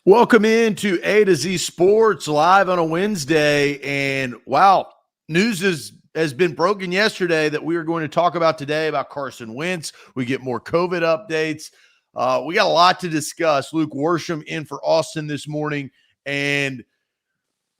Welcome into A to Z Sports live on a Wednesday. And wow, has been broken yesterday that we are going to talk about today about Carson Wentz. We get more COVID updates. We got a lot to discuss. Luke Worsham in for Austin this morning. And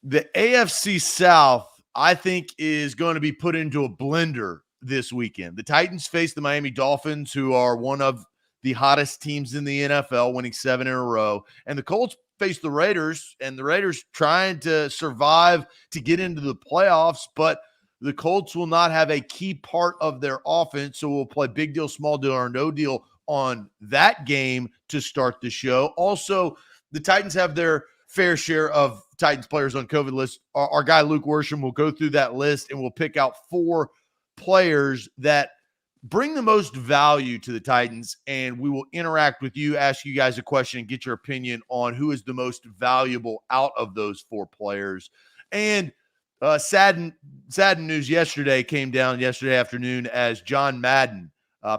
the AFC South, I think, is going to be put into a blender this weekend. The Titans face the Miami Dolphins, who are one of the hottest teams in the NFL, winning 7 in a row. And the Colts face the Raiders, and the Raiders trying to survive to get into the playoffs, but the Colts will not have a key part of their offense, so we'll play big deal, small deal, or no deal on that game to start the show. Also, the Titans have their fair share of Titans players on COVID list. Our guy Luke Worsham will go through that list, and we'll pick out 4 players that bring the most value to the Titans, and we will interact with you, ask you guys a question, and get your opinion on who is the most valuable out of those 4 players. And sad news came down yesterday afternoon as John Madden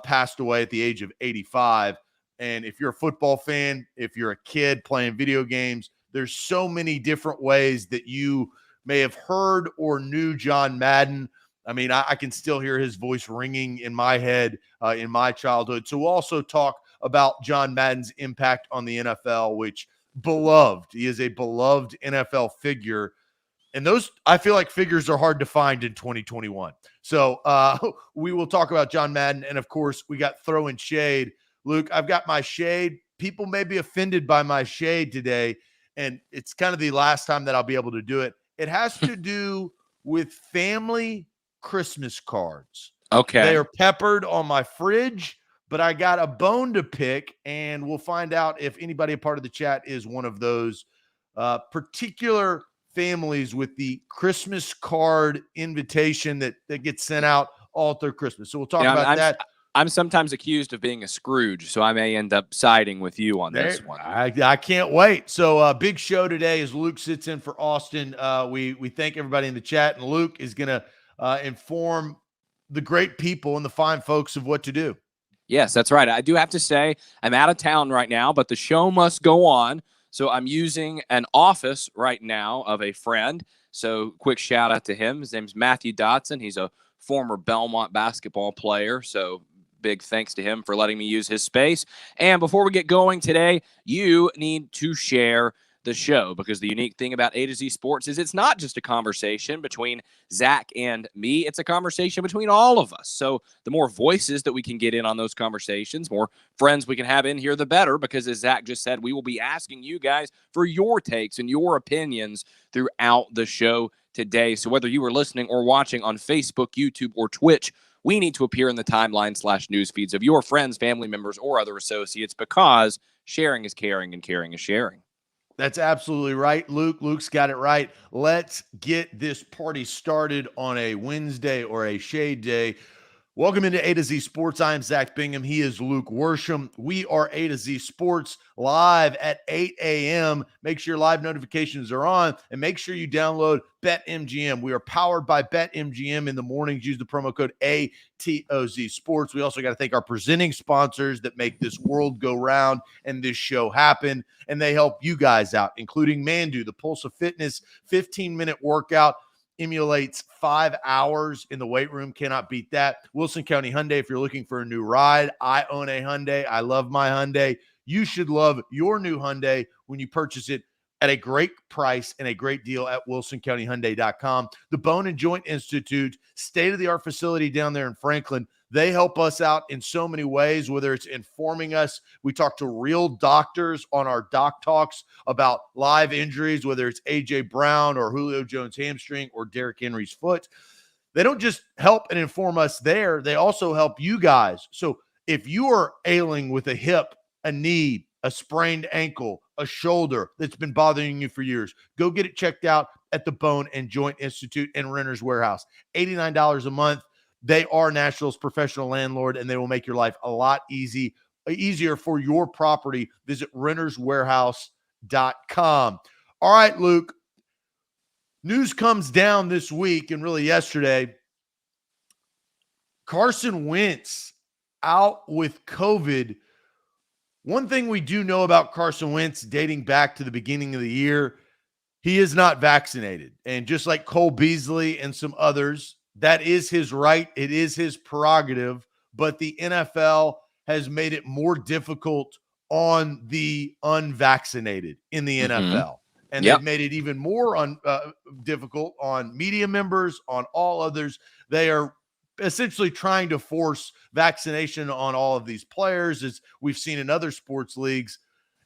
passed away at the age of 85. And if you're a football fan, if you're a kid playing video games, there's so many different ways that you may have heard or knew John Madden. I mean, I can still hear his voice ringing in my head in my childhood. So we'll also talk about John Madden's impact on the NFL, which beloved. He is a beloved NFL figure. And those, I feel like, figures are hard to find in 2021. So we will talk about John Madden. And, of course, we got throwing shade. Luke, I've got my shade. People may be offended by my shade today, and it's kind of the last time that I'll be able to do it. It has to do with family Christmas cards. Okay. They are peppered on my fridge, but I got a bone to pick, and we'll find out if anybody a part of the chat is one of those particular families with the Christmas card invitation that gets sent out all through Christmas. So we'll talk about that. I'm sometimes accused of being a Scrooge, so I may end up siding with you on this one. I can't wait. So big show today as Luke sits in for Austin. We thank everybody in the chat, and Luke is going to inform the great people and the fine folks of what to do. Yes, that's right. I do have to say I'm out of town right now, but the show must go on. So I'm using an office right now of a friend. So quick shout out to him. His name's Matthew Dotson. He's a former Belmont basketball player. So big thanks to him for letting me use his space. And before we get going today, you need to share the show, because the unique thing about A to Z Sports is it's not just a conversation between Zach and me. It's a conversation between all of us. So the more voices that we can get in on those conversations, more friends we can have in here, the better, because as Zach just said, we will be asking you guys for your takes and your opinions throughout the show today. So whether you are listening or watching on Facebook, YouTube, or Twitch, we need to appear in the timeline/news feeds of your friends, family members, or other associates, because sharing is caring and caring is sharing. That's absolutely right, Luke. Luke's got it right. Let's get this party started on a Wednesday or a shade day. Welcome into A to Z Sports. I am Zach Bingham. He is Luke Worsham. We are A to Z Sports live at 8 a.m. Make sure your live notifications are on, and make sure you download BetMGM. We are powered by BetMGM in the mornings. Use the promo code ATOZ Sports. We also got to thank our presenting sponsors that make this world go round and this show happen, and they help you guys out, including Mandu, the Pulse of Fitness 15-minute workout. Emulates 5 hours in the weight room. Cannot beat that. Wilson County Hyundai, if you're looking for a new ride. I own a Hyundai. I love my Hyundai. You should love your new Hyundai when you purchase it at a great price and a great deal at WilsonCountyHyundai.com. The Bone and Joint Institute, state-of-the-art facility down there in Franklin. They help us out in so many ways, whether it's informing us. We talk to real doctors on our Doc Talks about live injuries, whether it's A.J. Brown or Julio Jones' hamstring or Derrick Henry's foot. They don't just help and inform us there. They also help you guys. So if you are ailing with a hip, a knee, a sprained ankle, a shoulder that's been bothering you for years, go get it checked out at the Bone and Joint Institute in Renter's Warehouse. $89 a month. They are Nashville's professional landlord, and they will make your life a lot easier for your property. Visit renterswarehouse.com. All right, Luke. News comes down this week, and really yesterday. Carson Wentz out with COVID. One thing we do know about Carson Wentz dating back to the beginning of the year, he is not vaccinated. And just like Cole Beasley and some others, that is his right. It is his prerogative. But the NFL has made it more difficult on the unvaccinated in the NFL. And they've made it even more difficult on media members, on all others. They are essentially trying to force vaccination on all of these players, as we've seen in other sports leagues.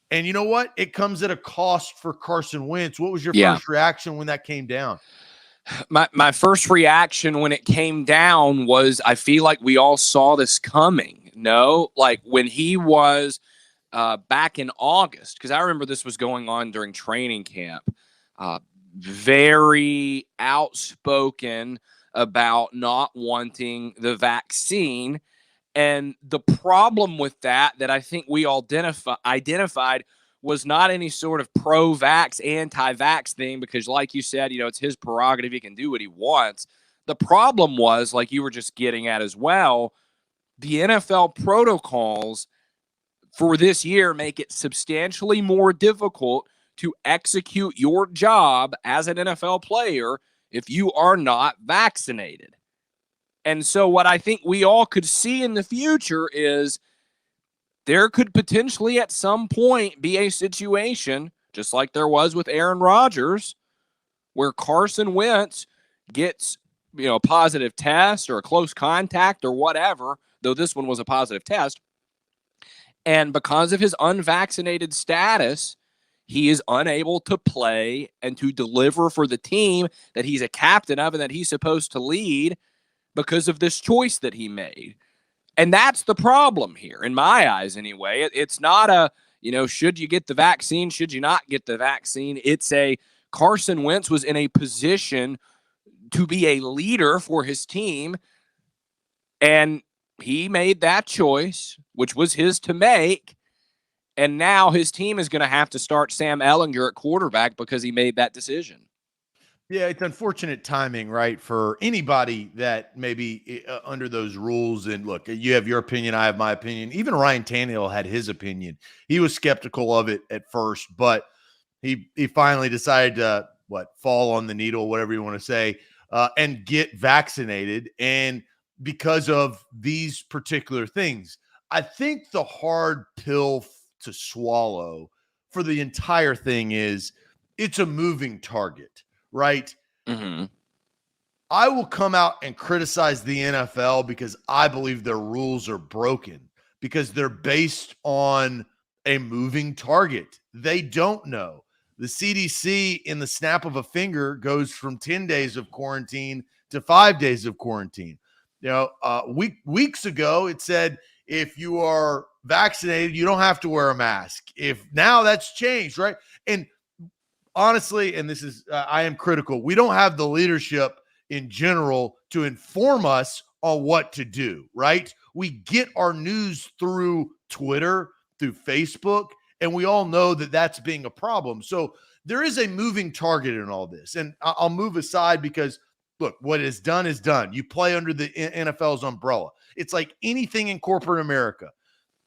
And you know what? It comes at a cost for Carson Wentz. What was your first reaction when that came down? My first reaction when it came down was, I feel like we all saw this coming. No, like when he was back in August, because I remember this was going on during training camp, very outspoken about not wanting the vaccine. And the problem with that I think we all identified was not any sort of pro-vax, anti-vax thing, because like you said, it's his prerogative. He can do what he wants. The problem was, like you were just getting at as well, the NFL protocols for this year make it substantially more difficult to execute your job as an NFL player if you are not vaccinated. And so what I think we all could see in the future is there could potentially at some point be a situation, just like there was with Aaron Rodgers, where Carson Wentz gets, a positive test or a close contact or whatever, though this one was a positive test. And because of his unvaccinated status, he is unable to play and to deliver for the team that he's a captain of and that he's supposed to lead because of this choice that he made. And that's the problem here, in my eyes anyway. It's not a, should you get the vaccine, should you not get the vaccine? It's a Carson Wentz was in a position to be a leader for his team, and he made that choice, which was his to make. And now his team is going to have to start Sam Ehlinger at quarterback because he made that decision. Yeah, it's unfortunate timing, right, for anybody that may be under those rules. And look, you have your opinion, I have my opinion. Even Ryan Tannehill had his opinion. He was skeptical of it at first, but he finally decided to, fall on the needle, whatever you want to say, and get vaccinated. And because of these particular things, I think the hard pill to swallow for the entire thing is it's a moving target, right? Mm-hmm. I will come out and criticize the NFL because I believe their rules are broken, because they're based on a moving target. They don't know. The CDC, in the snap of a finger, goes from 10 days of quarantine to 5 days of quarantine. Weeks ago, it said if you are vaccinated, you don't have to wear a mask. Now that's changed, right? And honestly, and this is, I am critical, we don't have the leadership in general to inform us on what to do, right? We get our news through Twitter, through Facebook, and we all know that that's being a problem. So there is a moving target in all this. And I'll move aside because, look, what is done is done. You play under the NFL's umbrella. It's like anything in corporate America.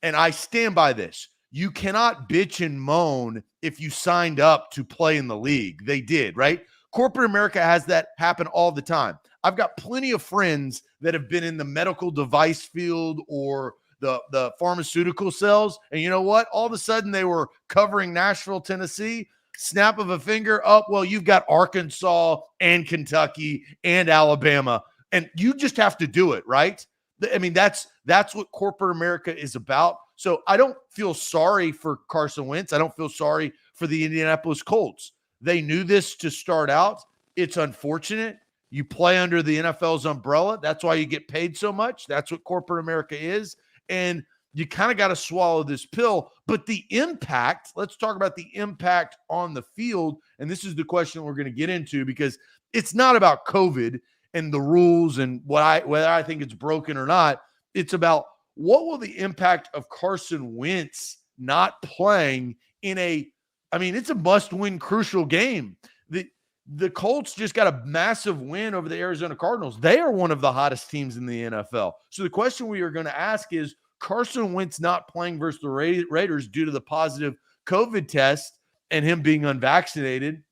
And I stand by this. You cannot bitch and moan if you signed up to play in the league. They did, right? Corporate America has that happen all the time. I've got plenty of friends that have been in the medical device field or the pharmaceutical sales. And you know what? All of a sudden they were covering Nashville, Tennessee. Snap of a finger. Oh, well, you've got Arkansas and Kentucky and Alabama, and you just have to do it, right? I mean, that's what corporate America is about. So I don't feel sorry for Carson Wentz. I don't feel sorry for the Indianapolis Colts. They knew this to start out. It's unfortunate. You play under the NFL's umbrella. That's why you get paid so much. That's what corporate America is. And you kind of got to swallow this pill. But the impact, let's talk about the impact on the field. And this is the question we're going to get into, because it's not about COVID and the rules and whether I think it's broken or not. It's about what will the impact of Carson Wentz not playing it's a must-win crucial game. The Colts just got a massive win over the Arizona Cardinals. They are one of the hottest teams in the NFL. So the question we are going to ask is, Carson Wentz not playing versus the Raiders due to the positive COVID test and him being unvaccinated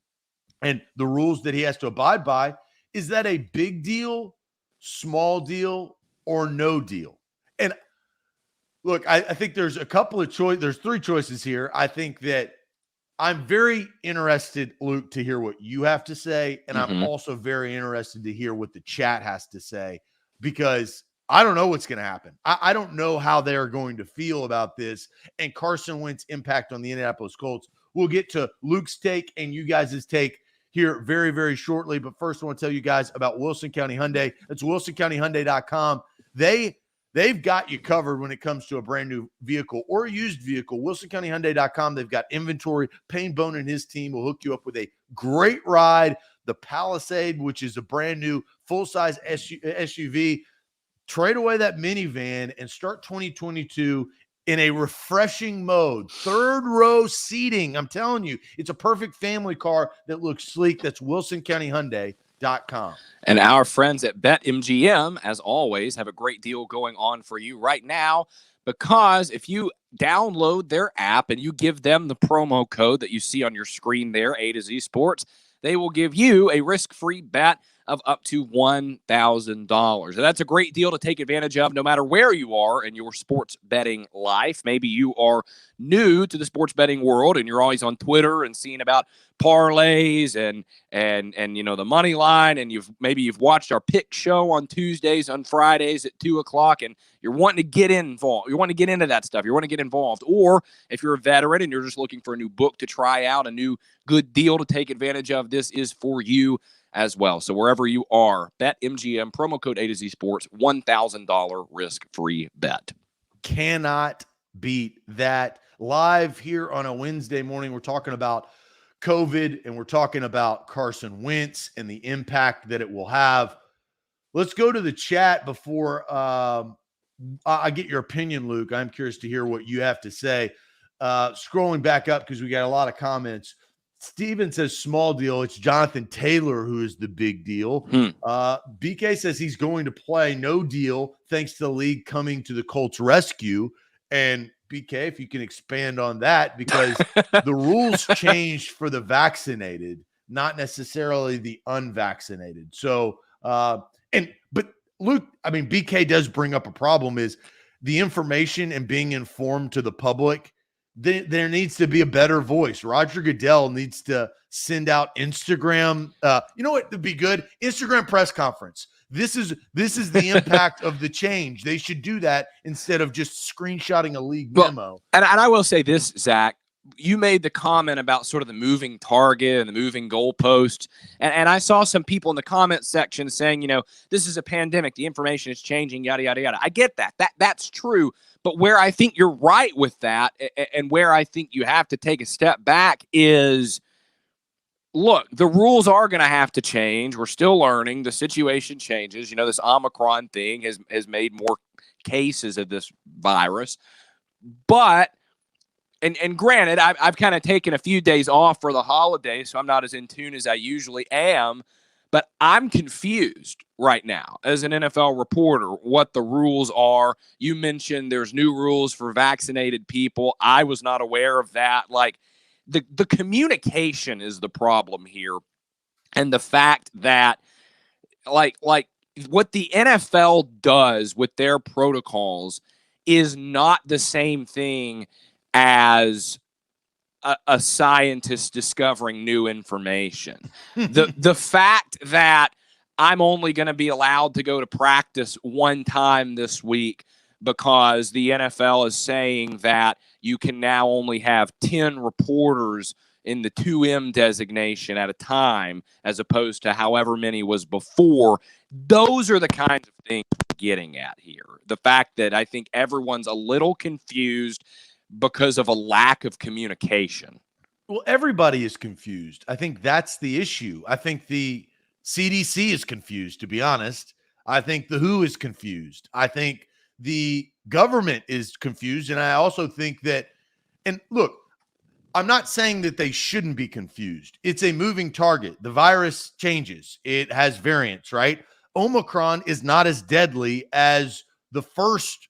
and the rules that he has to abide by, is that a big deal, small deal, or no deal? And look, I think there's a couple of there's three choices here. I think that I'm very interested, Luke, to hear what you have to say. And I'm also very interested to hear what the chat has to say, because I don't know what's going to happen. I don't know how they're going to feel about this and Carson Wentz's impact on the Indianapolis Colts. We'll get to Luke's take and you guys' take here very, very shortly. But first, I want to tell you guys about Wilson County Hyundai. That's wilsoncountyhyundai.com. They've got you covered when it comes to a brand new vehicle or a used vehicle. WilsonCountyHyundai.com. They've got inventory. Payne Bone and his team will hook you up with a great ride. The Palisade, which is a brand new full-size SUV. Trade away that minivan and start 2022 in a refreshing mode. Third row seating. I'm telling you, it's a perfect family car that looks sleek. That's WilsonCountyHyundai.com. And our friends at BetMGM, as always, have a great deal going on for you right now, because if you download their app and you give them the promo code that you see on your screen there, A to Z Sports, they will give you a risk-free bet of up to $1,000. And that's a great deal to take advantage of no matter where you are in your sports betting life. Maybe you are new to the sports betting world and you're always on Twitter and seeing about parlays and the money line, and you've watched our pick show on Tuesdays, on Fridays at 2:00, and you're wanting to get involved. You want to get into that stuff. You want to get involved. Or if you're a veteran and you're just looking for a new book to try out, a new good deal to take advantage of, this is for you as well. So wherever you are, BetMGM, promo code A to Z Sports, $1,000 risk-free bet. Cannot beat that. Live here on a Wednesday morning, we're talking about COVID and we're talking about Carson Wentz and the impact that it will have. Let's go to the chat before I get your opinion, Luke. I'm curious to hear what you have to say. Scrolling back up because we got a lot of comments. Steven says small deal. It's Jonathan Taylor who is the big deal. BK says he's going to play. No deal, thanks to the league coming to the Colts rescue. And BK, if you can expand on that, because the rules changed for the vaccinated, not necessarily the unvaccinated. So, but Luke, I mean, BK does bring up a problem, is the information and being informed to the public. There needs to be a better voice. Roger Goodell needs to send out Instagram. You know what would be good? Instagram press conference. This is the impact of the change. They should do that instead of just screenshotting a league memo. And I will say this, Zach. You made the comment about sort of the moving target and the moving goalpost. And I saw some people in the comment section saying, this is a pandemic. The information is changing, yada, yada, yada. I get that. That's true. But where I think you're right with that, and where I think you have to take a step back, is, look, the rules are going to have to change. We're still learning. The situation changes. This Omicron thing has made more cases of this virus. But And granted, I've kind of taken a few days off for the holidays, so I'm not as in tune as I usually am. But I'm confused right now as an NFL reporter what the rules are. You mentioned there's new rules for vaccinated people. I was not aware of that. Like, the communication is the problem here. And the fact that, like what the NFL does with their protocols is not the same thing as a scientist discovering new information. The fact that I'm only going to be allowed to go to practice one time this week because the NFL is saying that you can now only have 10 reporters in the 2M designation at a time, as opposed to however many was before. Those are the kinds of things we're getting at here. The fact that I think everyone's a little confused because of a lack of communication. Well, everybody is confused. I think that's the issue. I think the CDC is confused, to be honest. I think the WHO is confused. I think the government is confused. And I also think that, and look, I'm not saying that they shouldn't be confused. It's a moving target. The virus changes. It has variants, right? Omicron is not as deadly as the first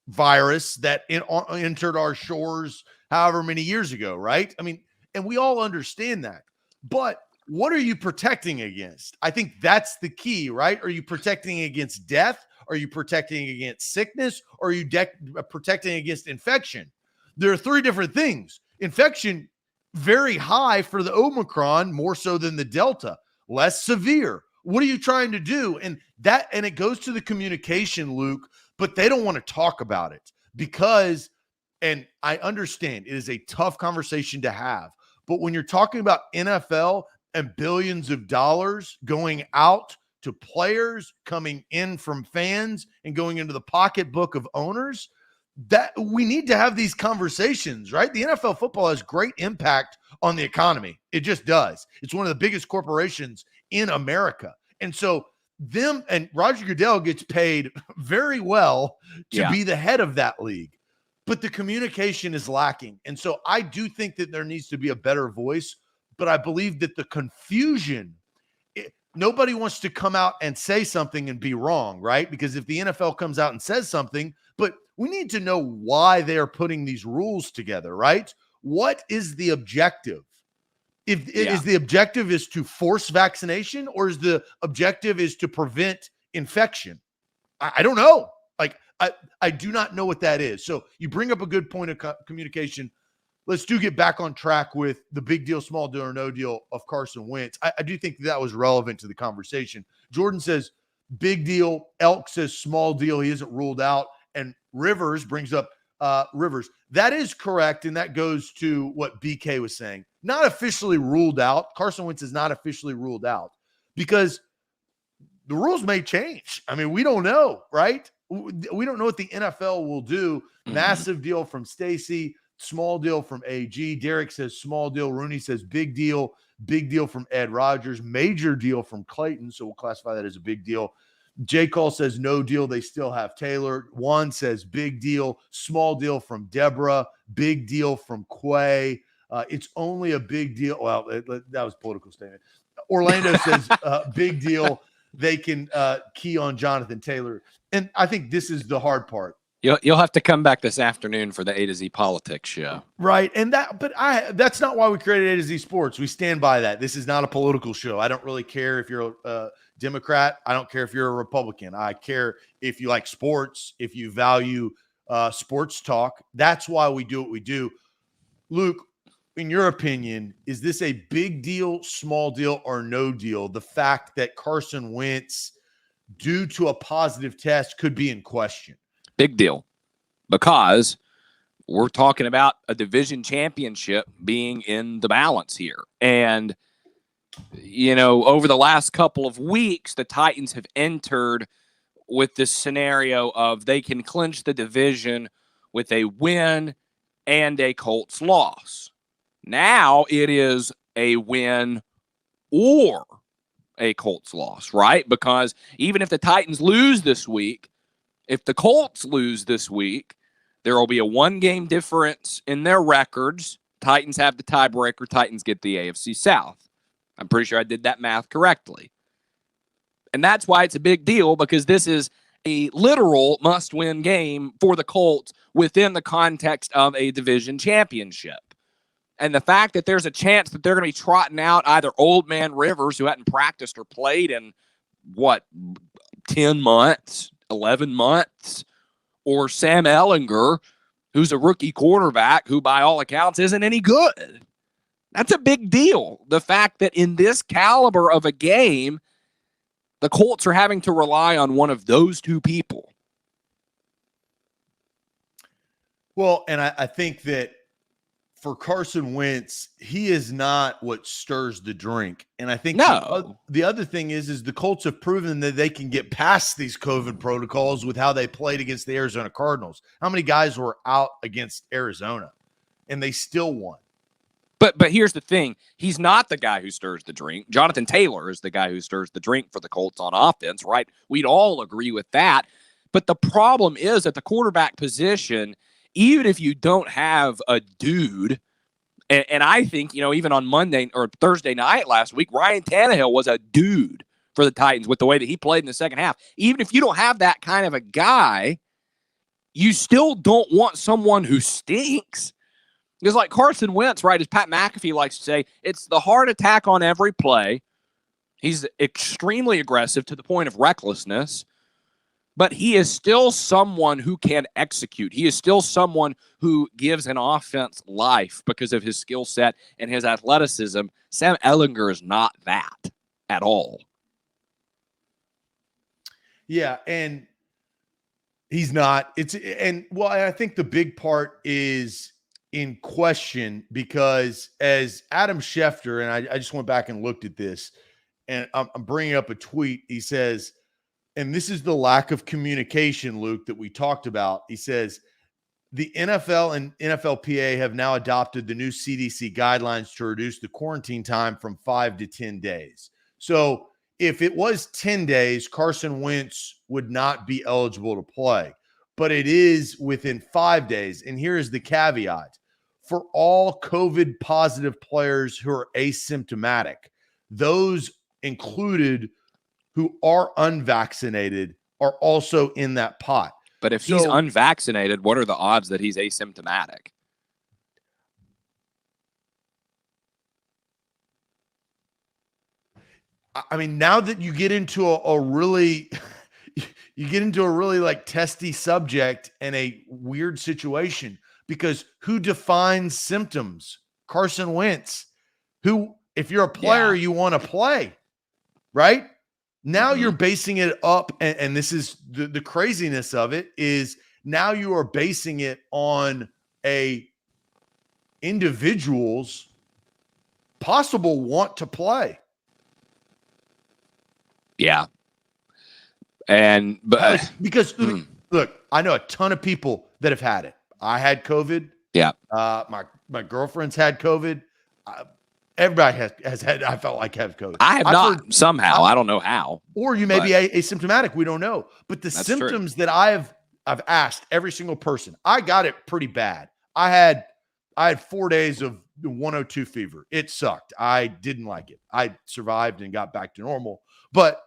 virus that entered our shores however many years ago, right? I mean, and we all understand that. But what are you protecting against? I think that's the key, right? Are you protecting against death? Are you protecting against sickness? Or are you protecting against infection? There are three different things. Infection, very high for the Omicron, more so than the Delta, less severe. What are you trying to do? And it goes to the communication, Luke, but they don't want to talk about it because, and I understand it is a tough conversation to have, but when you're talking about NFL and billions of dollars going out to players, coming in from fans and going into the pocketbook of owners, that we need to have these conversations, right? The NFL football has great impact on the economy. It just does. It's one of the biggest corporations in America. And so them and Roger Goodell gets paid very well to be the head of that league, but the communication is lacking. And so I do think that there needs to be a better voice, but I believe that the confusion, nobody wants to come out and say something and be wrong, right? Because if the NFL comes out and says something, but we need to know why they're putting these rules together, right? What is the objective? Is the objective is to force vaccination, or is the objective is to prevent infection? I don't know. Like, I do not know what that is. So you bring up a good point of communication. Let's get back on track with the big deal, small deal, or no deal of Carson Wentz. I do think that was relevant to the conversation. Jordan says big deal. Elk says small deal. He isn't ruled out. And Rivers brings up Rivers. That is correct, and that goes to what BK was saying. Not officially ruled out. Carson Wentz is not officially ruled out because the rules may change. I mean, we don't know, right? We don't know what the NFL will do. Massive deal from Stacy, small deal from AG. Derek says small deal. Rooney says big deal from Ed Rogers, major deal from Clayton. So we'll classify that as a big deal. J. Cole says no deal. They still have Taylor. Juan says big deal. Small deal from Deborah. Big deal from Quay. It's only a big deal. Well, that was a political statement. Orlando says big deal. They can key on Jonathan Taylor. And I think this is the hard part. You'll have to come back this afternoon for the A to Z Politics show. Right. And that's not why we created A to Z Sports. We stand by that. This is not a political show. I don't really care if you're a Democrat. I don't care if you're a Republican. I care if you like sports, if you value sports talk. That's why we do what we do. Luke, in your opinion, is this a big deal, small deal, or no deal? The fact that Carson Wentz, due to a positive test, could be in question. Big deal, because we're talking about a division championship being in the balance here. And, you know, over the last couple of weeks, the Titans have entered with this scenario of they can clinch the division with a win and a Colts loss. Now it is a win or a Colts loss, right? Because even if the Titans lose this week, if the Colts lose this week, there will be a one-game difference in their records. Titans have the tiebreaker. Titans get the AFC South. I'm pretty sure I did that math correctly. And that's why it's a big deal, because this is a literal must-win game for the Colts within the context of a division championship. And the fact that there's a chance that they're going to be trotting out either Old Man Rivers, who hadn't practiced or played in, 10 months, 11 months, or Sam Ehlinger, who's a rookie quarterback who, by all accounts, isn't any good. That's a big deal. The fact that in this caliber of a game, the Colts are having to rely on one of those two people. Well, and I think that for Carson Wentz, he is not what stirs the drink. And I think the other thing is the Colts have proven that they can get past these COVID protocols with how they played against the Arizona Cardinals. How many guys were out against Arizona and they still won? But here's the thing. He's not the guy who stirs the drink. Jonathan Taylor is the guy who stirs the drink for the Colts on offense, right? We'd all agree with that. But the problem is at the quarterback position, even if you don't have a dude, and I think, even on Monday or Thursday night last week, Ryan Tannehill was a dude for the Titans with the way that he played in the second half. Even if you don't have that kind of a guy, you still don't want someone who stinks. Because like Carson Wentz, right, as Pat McAfee likes to say, it's the heart attack on every play. He's extremely aggressive to the point of recklessness, but he is still someone who can execute. He is still someone who gives an offense life because of his skill set and his athleticism. Sam Ehlinger is not that at all. Yeah, and he's not. I think the big part is in question because as Adam Schefter, and I just went back and looked at this, and I'm bringing up a tweet. He says, and this is the lack of communication, Luke, that we talked about. He says, the NFL and NFLPA have now adopted the new CDC guidelines to reduce the quarantine time from 5 to 10 days. So if it was 10 days, Carson Wentz would not be eligible to play, but it is within 5 days. And here is the caveat. For all COVID positive players who are asymptomatic, those included who are unvaccinated are also in that pot. But if he's unvaccinated, what are the odds that he's asymptomatic? I mean, now that you get into a really like testy subject and a weird situation, because who defines symptoms? Carson Wentz, who, if you're a player, you want to play, right? Now you're basing it up, and this is the craziness of it, is now you are basing it on a individual's possible want to play. Yeah. And but because look, I know a ton of people that have had it. I had COVID. Yeah. My girlfriend's had COVID. Everybody has had, I felt like, have COVID. I have not somehow. I don't know how. Or you may be asymptomatic. We don't know. But the symptoms that I've asked every single person, I got it pretty bad. I had 4 days of 102 fever. It sucked. I didn't like it. I survived and got back to normal. But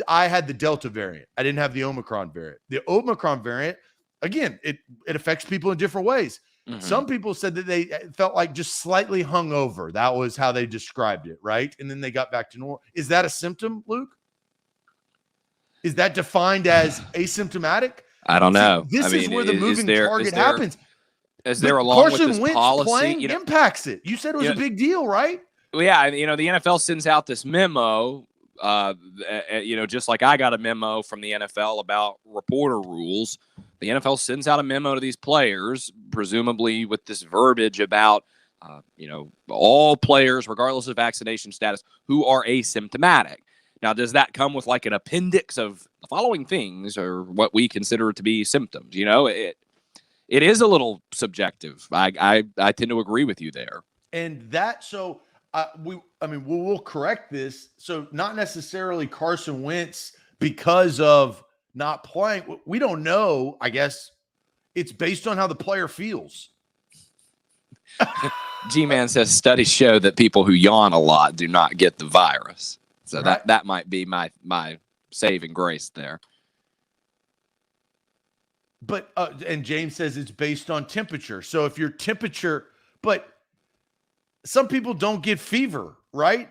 I had the Delta variant. I didn't have the Omicron variant. The Omicron variant, again, it affects people in different ways. Mm-hmm. Some people said that they felt like just slightly hungover. That was how they described it, right? And then they got back to normal. Is that a symptom, Luke? Is that defined as asymptomatic? I don't know. This is where the moving target happens. Is there along Carson with this Wentz policy playing impacts it? You said it was a big deal, right? Well, yeah, the NFL sends out this memo. Just like I got a memo from the NFL about reporter rules, the NFL sends out a memo to these players, presumably with this verbiage about, all players, regardless of vaccination status, who are asymptomatic. Now, does that come with like an appendix of the following things or what we consider to be symptoms? It is a little subjective. I tend to agree with you there. And that, so we'll correct this. So not necessarily Carson Wentz because of not playing. We don't know. I guess it's based on how the player feels. G-Man says studies show that people who yawn a lot do not get the virus. So right. that might be my saving grace there. But and James says it's based on temperature. So if your temperature, but some people don't get fever, right?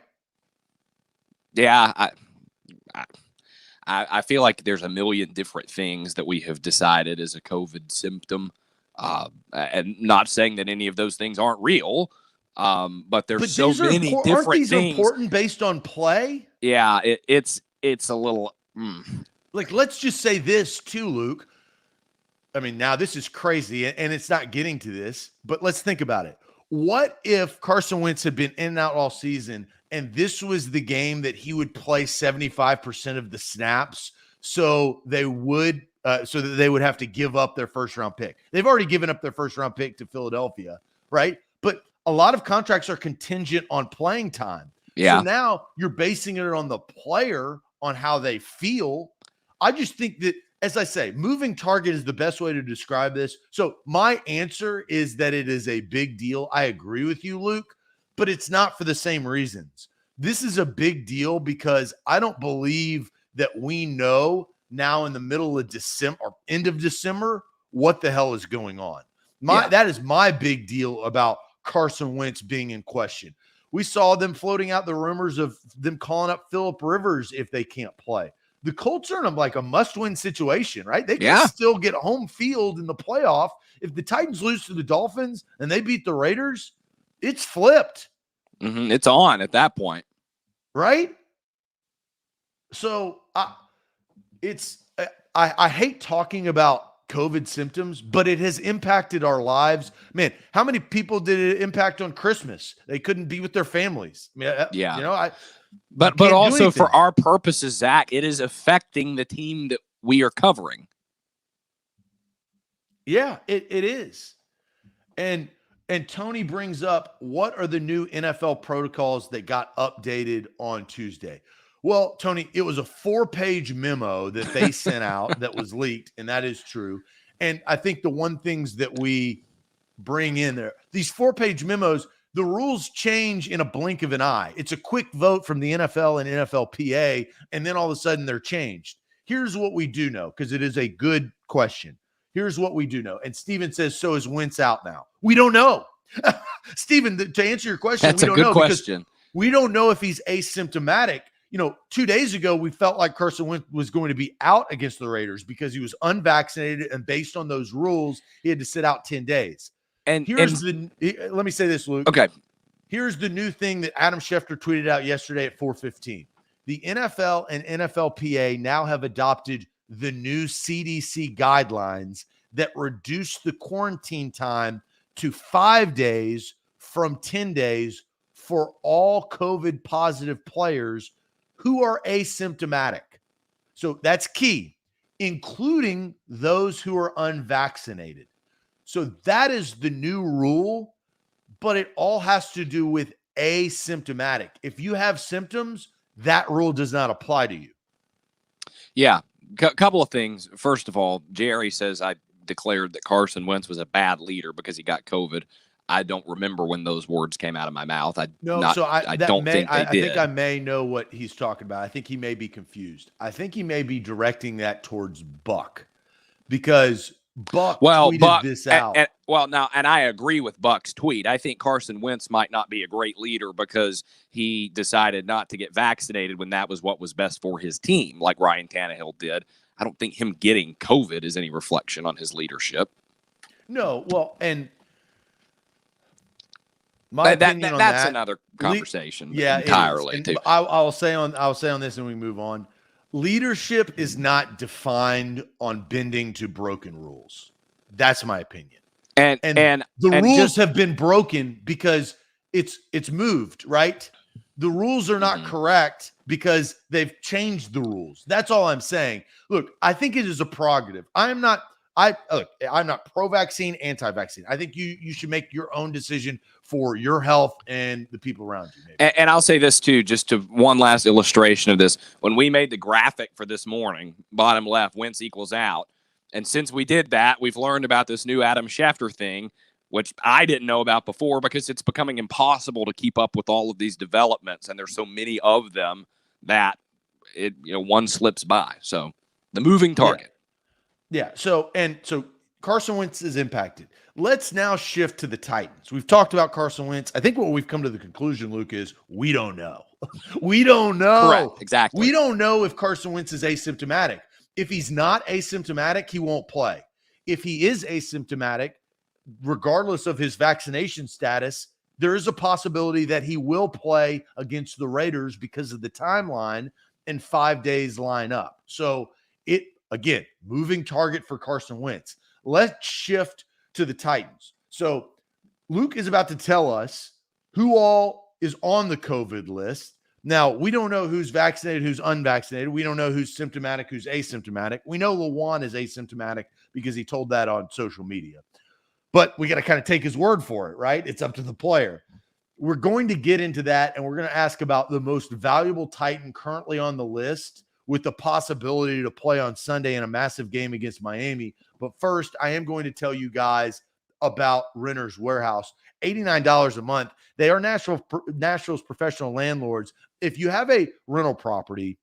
Yeah, I feel like there's a million different things that we have decided is a COVID symptom, and not saying that any of those things aren't real, but there's so many different aren't these things. Important based on play? Yeah, it's a little like, let's just say this too, Luke. I mean, now this is crazy, and it's not getting to this, but let's think about it. What if Carson Wentz had been in and out all season, and this was the game that he would play 75% of the snaps, so they would so that they would have to give up their first round pick? They've already given up their first round pick to Philadelphia, right? But a lot of contracts are contingent on playing time. Yeah. So now you're basing it on the player, on how they feel. I just think that, as I say, moving target is the best way to describe this. So my answer is that it is a big deal. I agree with you, Luke, but it's not for the same reasons. This is a big deal because I don't believe that we know now in the middle of December or end of December what the hell is going on. That is my big deal about Carson Wentz being in question. We saw them floating out the rumors of them calling up Phillip Rivers if they can't play. The Colts are in like a must-win situation, right? They can still get home field in the playoff. If the Titans lose to the Dolphins and they beat the Raiders, it's flipped. It's on at that point. Right? So I hate talking about COVID symptoms, but it has impacted our lives. Man, how many people did it impact on Christmas? They couldn't be with their families. I mean, but also for our purposes, Zach, it is affecting the team that we are covering. Yeah, it is. And Tony brings up, what are the new NFL protocols that got updated on Tuesday? Well, Tony, it was a 4-page memo that they sent out that was leaked, and that is true. And I think the one things that we bring in there, these 4-page memos, the rules change in a blink of an eye. It's a quick vote from the NFL and NFLPA, and then all of a sudden they're changed. Here's what we do know, because it is a good question. Here's what we do know. And Steven says, so is Wentz out now? We don't know. Steven, to answer your question, that's a good question. We don't know if he's asymptomatic. 2 days ago, we felt like Carson Wentz was going to be out against the Raiders because he was unvaccinated, and based on those rules, he had to sit out 10 days. Let me say this, Luke. Okay. Here's the new thing that Adam Schefter tweeted out yesterday at 4:15. The NFL and NFLPA now have adopted the new CDC guidelines that reduce the quarantine time to 5 days from 10 days for all COVID positive players who are asymptomatic. So that's key, including those who are unvaccinated. So that is the new rule, but it all has to do with asymptomatic. If you have symptoms, that rule does not apply to you. Yeah. Couple of things. First of all, Jerry says I declared that Carson Wentz was a bad leader because he got COVID. I don't remember when those words came out of my mouth. I think I may know what he's talking about. I think he may be confused. I think he may be directing that towards Buck, because Buck tweeted this out. And I agree with Buck's tweet. I think Carson Wentz might not be a great leader because he decided not to get vaccinated when that was what was best for his team, like Ryan Tannehill did. I don't think him getting COVID is any reflection on his leadership. No, well, and that's another conversation. Yeah, entirely. I'll say on this, and we move on. Leadership is not defined on bending to broken rules. That's my opinion. And the rules have been broken because it's moved, right? The rules are not correct because they've changed the rules. That's all I'm saying. Look, I think it is a prerogative. I'm not pro-vaccine, anti-vaccine. I think you should make your own decision for your health and the people around you. Maybe. And I'll say this too, just to one last illustration of this. When we made the graphic for this morning, bottom left, Wentz equals out. And since we did that, we've learned about this new Adam Schefter thing, which I didn't know about before because it's becoming impossible to keep up with all of these developments. And there's so many of them that one slips by. So the moving target. Yeah. So Carson Wentz is impacted. Let's now shift to the Titans. We've talked about Carson Wentz. I think what we've come to the conclusion, Luke, is we don't know. We don't know. Correct. Exactly. We don't know if Carson Wentz is asymptomatic. If he's not asymptomatic, he won't play. If he is asymptomatic, regardless of his vaccination status, there is a possibility that he will play against the Raiders because of the timeline and 5 days line up. So again, moving target for Carson Wentz. Let's shift to the Titans. So Luke is about to tell us who all is on the COVID list. Now, we don't know who's vaccinated, who's unvaccinated. We don't know who's symptomatic, who's asymptomatic. We know Lewan is asymptomatic because he told that on social media. But we got to kind of take his word for it, right? It's up to the player. We're going to get into that, and we're going to ask about the most valuable Titan currently on the list with the possibility to play on Sunday in a massive game against Miami. But first, I am going to tell you guys about Renter's Warehouse. $89 a month. They are Nashville's professional landlords. If you have a rental property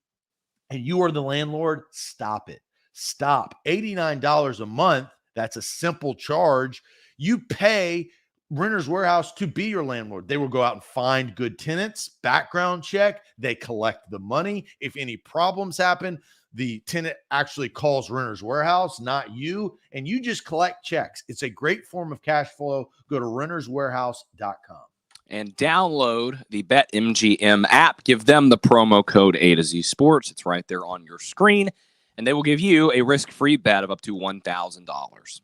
and you are the landlord, stop it. Stop. $89 a month That's a simple charge. You pay Renters Warehouse to be your landlord. They will go out and find good tenants, background check. They collect the money. If any problems happen, the tenant actually calls Renters Warehouse, not you, and you just collect checks. It's a great form of cash flow. Go to renterswarehouse.com. And download the BetMGM app. Give them the promo code A to Z Sports. It's right there on your screen. And they will give you a risk-free bet of up to $1,000.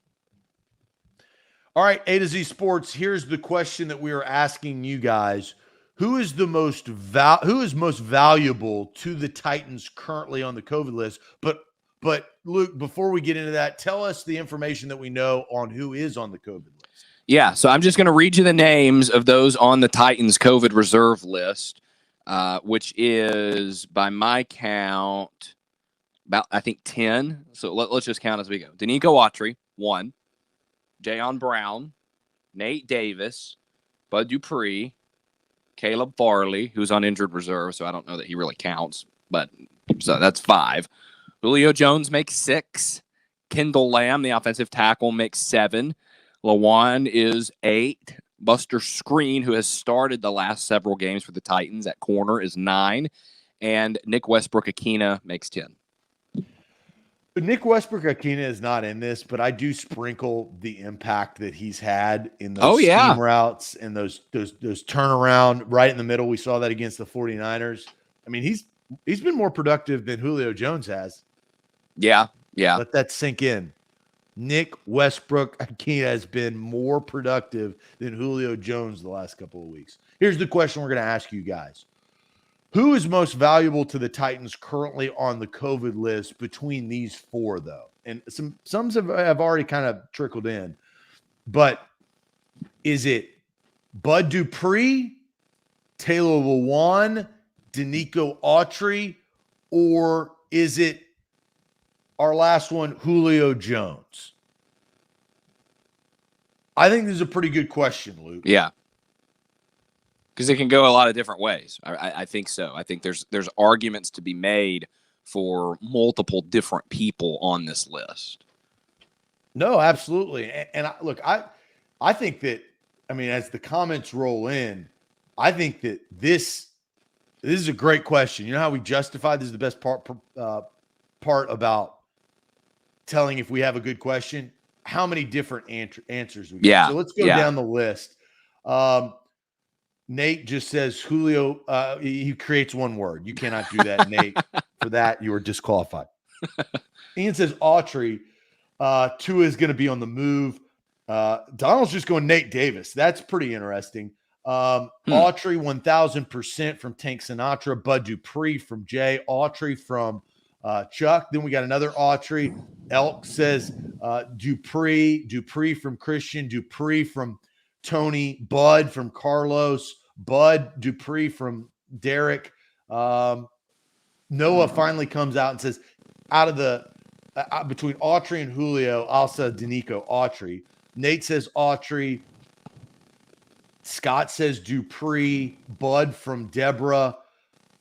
All right, A to Z Sports, here's the question that we are asking you guys. Who is most valuable to the Titans currently on the COVID list? But Luke, before we get into that, tell us the information that we know on who is on the COVID list. Yeah, so I'm just going to read you the names of those on the Titans COVID reserve list, which is, by my count, about, I think, 10. So let's just count as we go. Danico Autry, 1. Jayon Brown, Nate Davis, Bud Dupree, Caleb Farley, who's on injured reserve, so I don't know that he really counts, but so that's 5. Julio Jones makes 6. Kendall Lamb, the offensive tackle, makes 7. Lewan is 8. Buster Screen, who has started the last several games for the Titans at corner, is 9. And Nick Westbrook-Ikhine makes 10. But Nick Westbrook-Ikhine is not in this, but I do sprinkle the impact that he's had in those scheme routes and those turnaround right in the middle. We saw that against the 49ers. I mean, he's been more productive than Julio Jones has. Yeah. Let that sink in. Nick Westbrook-Ikhine has been more productive than Julio Jones the last couple of weeks. Here's the question we're going to ask you guys. Who is most valuable to the Titans currently on the COVID list between these 4, though? And some have already kind of trickled in. But is it Bud Dupree, Taylor Lewan, Danico Autry, or is it our last one, Julio Jones? I think this is a pretty good question, Luke. Yeah. Because it can go a lot of different ways. I think so. I think there's arguments to be made for multiple different people on this list. No, absolutely. And I think that, I mean, as the comments roll in, I think that this is a great question. You know how we justify this is the best part about telling if we have a good question? How many different answers we get. Yeah. So let's go down the list. Nate just says Julio. He creates one word. You cannot do that, Nate. For that, you are disqualified. Ian says Autry. Tua is going to be on the move. Donald's just going Nate Davis. That's pretty interesting. Autry 1,000% from Tank Sinatra. Bud Dupree from Jay. Autry from Chuck. Then we got another Autry. Elk says Dupree from Christian. Dupree from Tony. Bud from Carlos. Bud Dupree from Derek. Noah finally comes out and says, out of the between Autry and Julio, I'll say Danico Autry. Nate says Autry. Scott says Dupree. Bud from Deborah.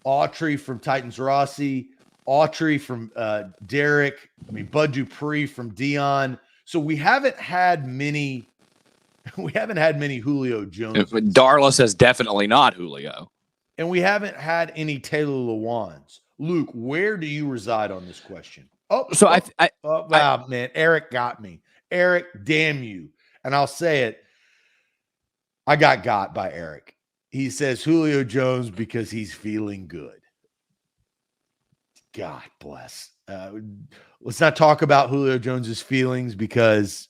Autry from Titans Rossi. Autry from Derek. Bud Dupree from Dion. So we haven't had many Julio Jones. Darla says definitely not Julio. And we haven't had any Taylor Lewans. Luke, where do you reside on this question? Man, Eric got me. Eric, damn you. And I'll say it. I got by Eric. He says Julio Jones because he's feeling good. God bless. Let's not talk about Julio Jones's feelings because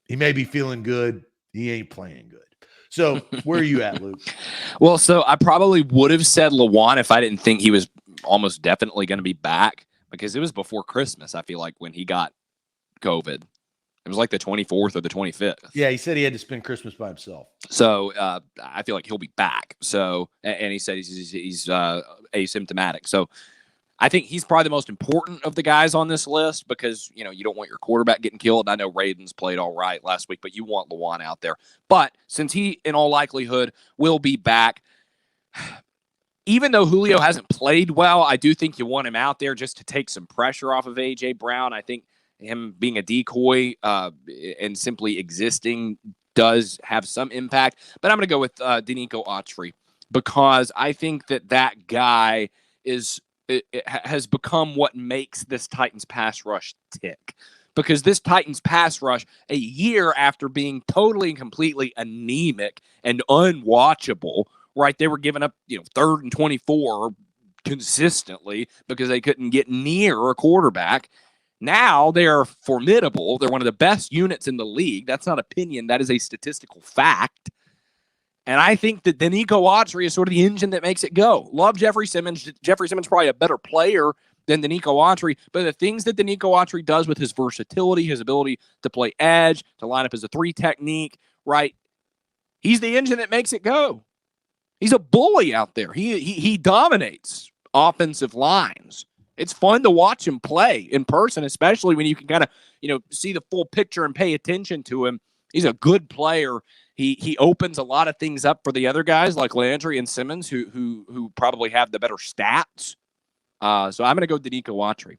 he may be feeling good. He ain't playing good. So where are you at, Luke? Well, so I probably would have said Lewan if I didn't think he was almost definitely going to be back because it was before Christmas, I feel like, when he got COVID. It was like the 24th or the 25th. Yeah, he said he had to spend Christmas by himself. So I feel like he'll be back. So, and he said he's asymptomatic. So I think he's probably the most important of the guys on this list because, you don't want your quarterback getting killed. I know Raidens played all right last week, but you want Lewan out there. But since he, in all likelihood, will be back, even though Julio hasn't played well, I do think you want him out there just to take some pressure off of A.J. Brown. I think him being a decoy and simply existing does have some impact. But I'm going to go with Danico Autry because I think that guy has become what makes this Titans pass rush tick. Because this Titans pass rush, a year after being totally and completely anemic and unwatchable, right? They were giving up, 3rd and 24 consistently because they couldn't get near a quarterback. Now they are formidable. They're one of the best units in the league. That's not opinion. That is a statistical fact. And I think that Danico Autry is sort of the engine that makes it go. Love Jeffrey Simmons. Jeffrey Simmons is probably a better player than Danico Autry, but the things that Danico Autry does with his versatility, his ability to play edge, to line up as a 3 technique, right? He's the engine that makes it go. He's a bully out there. He dominates offensive lines. It's fun to watch him play in person, especially when you can kind of, see the full picture and pay attention to him. He's a good player. He opens a lot of things up for the other guys like Landry and Simmons, who probably have the better stats. So I'm going to go Danico Autry.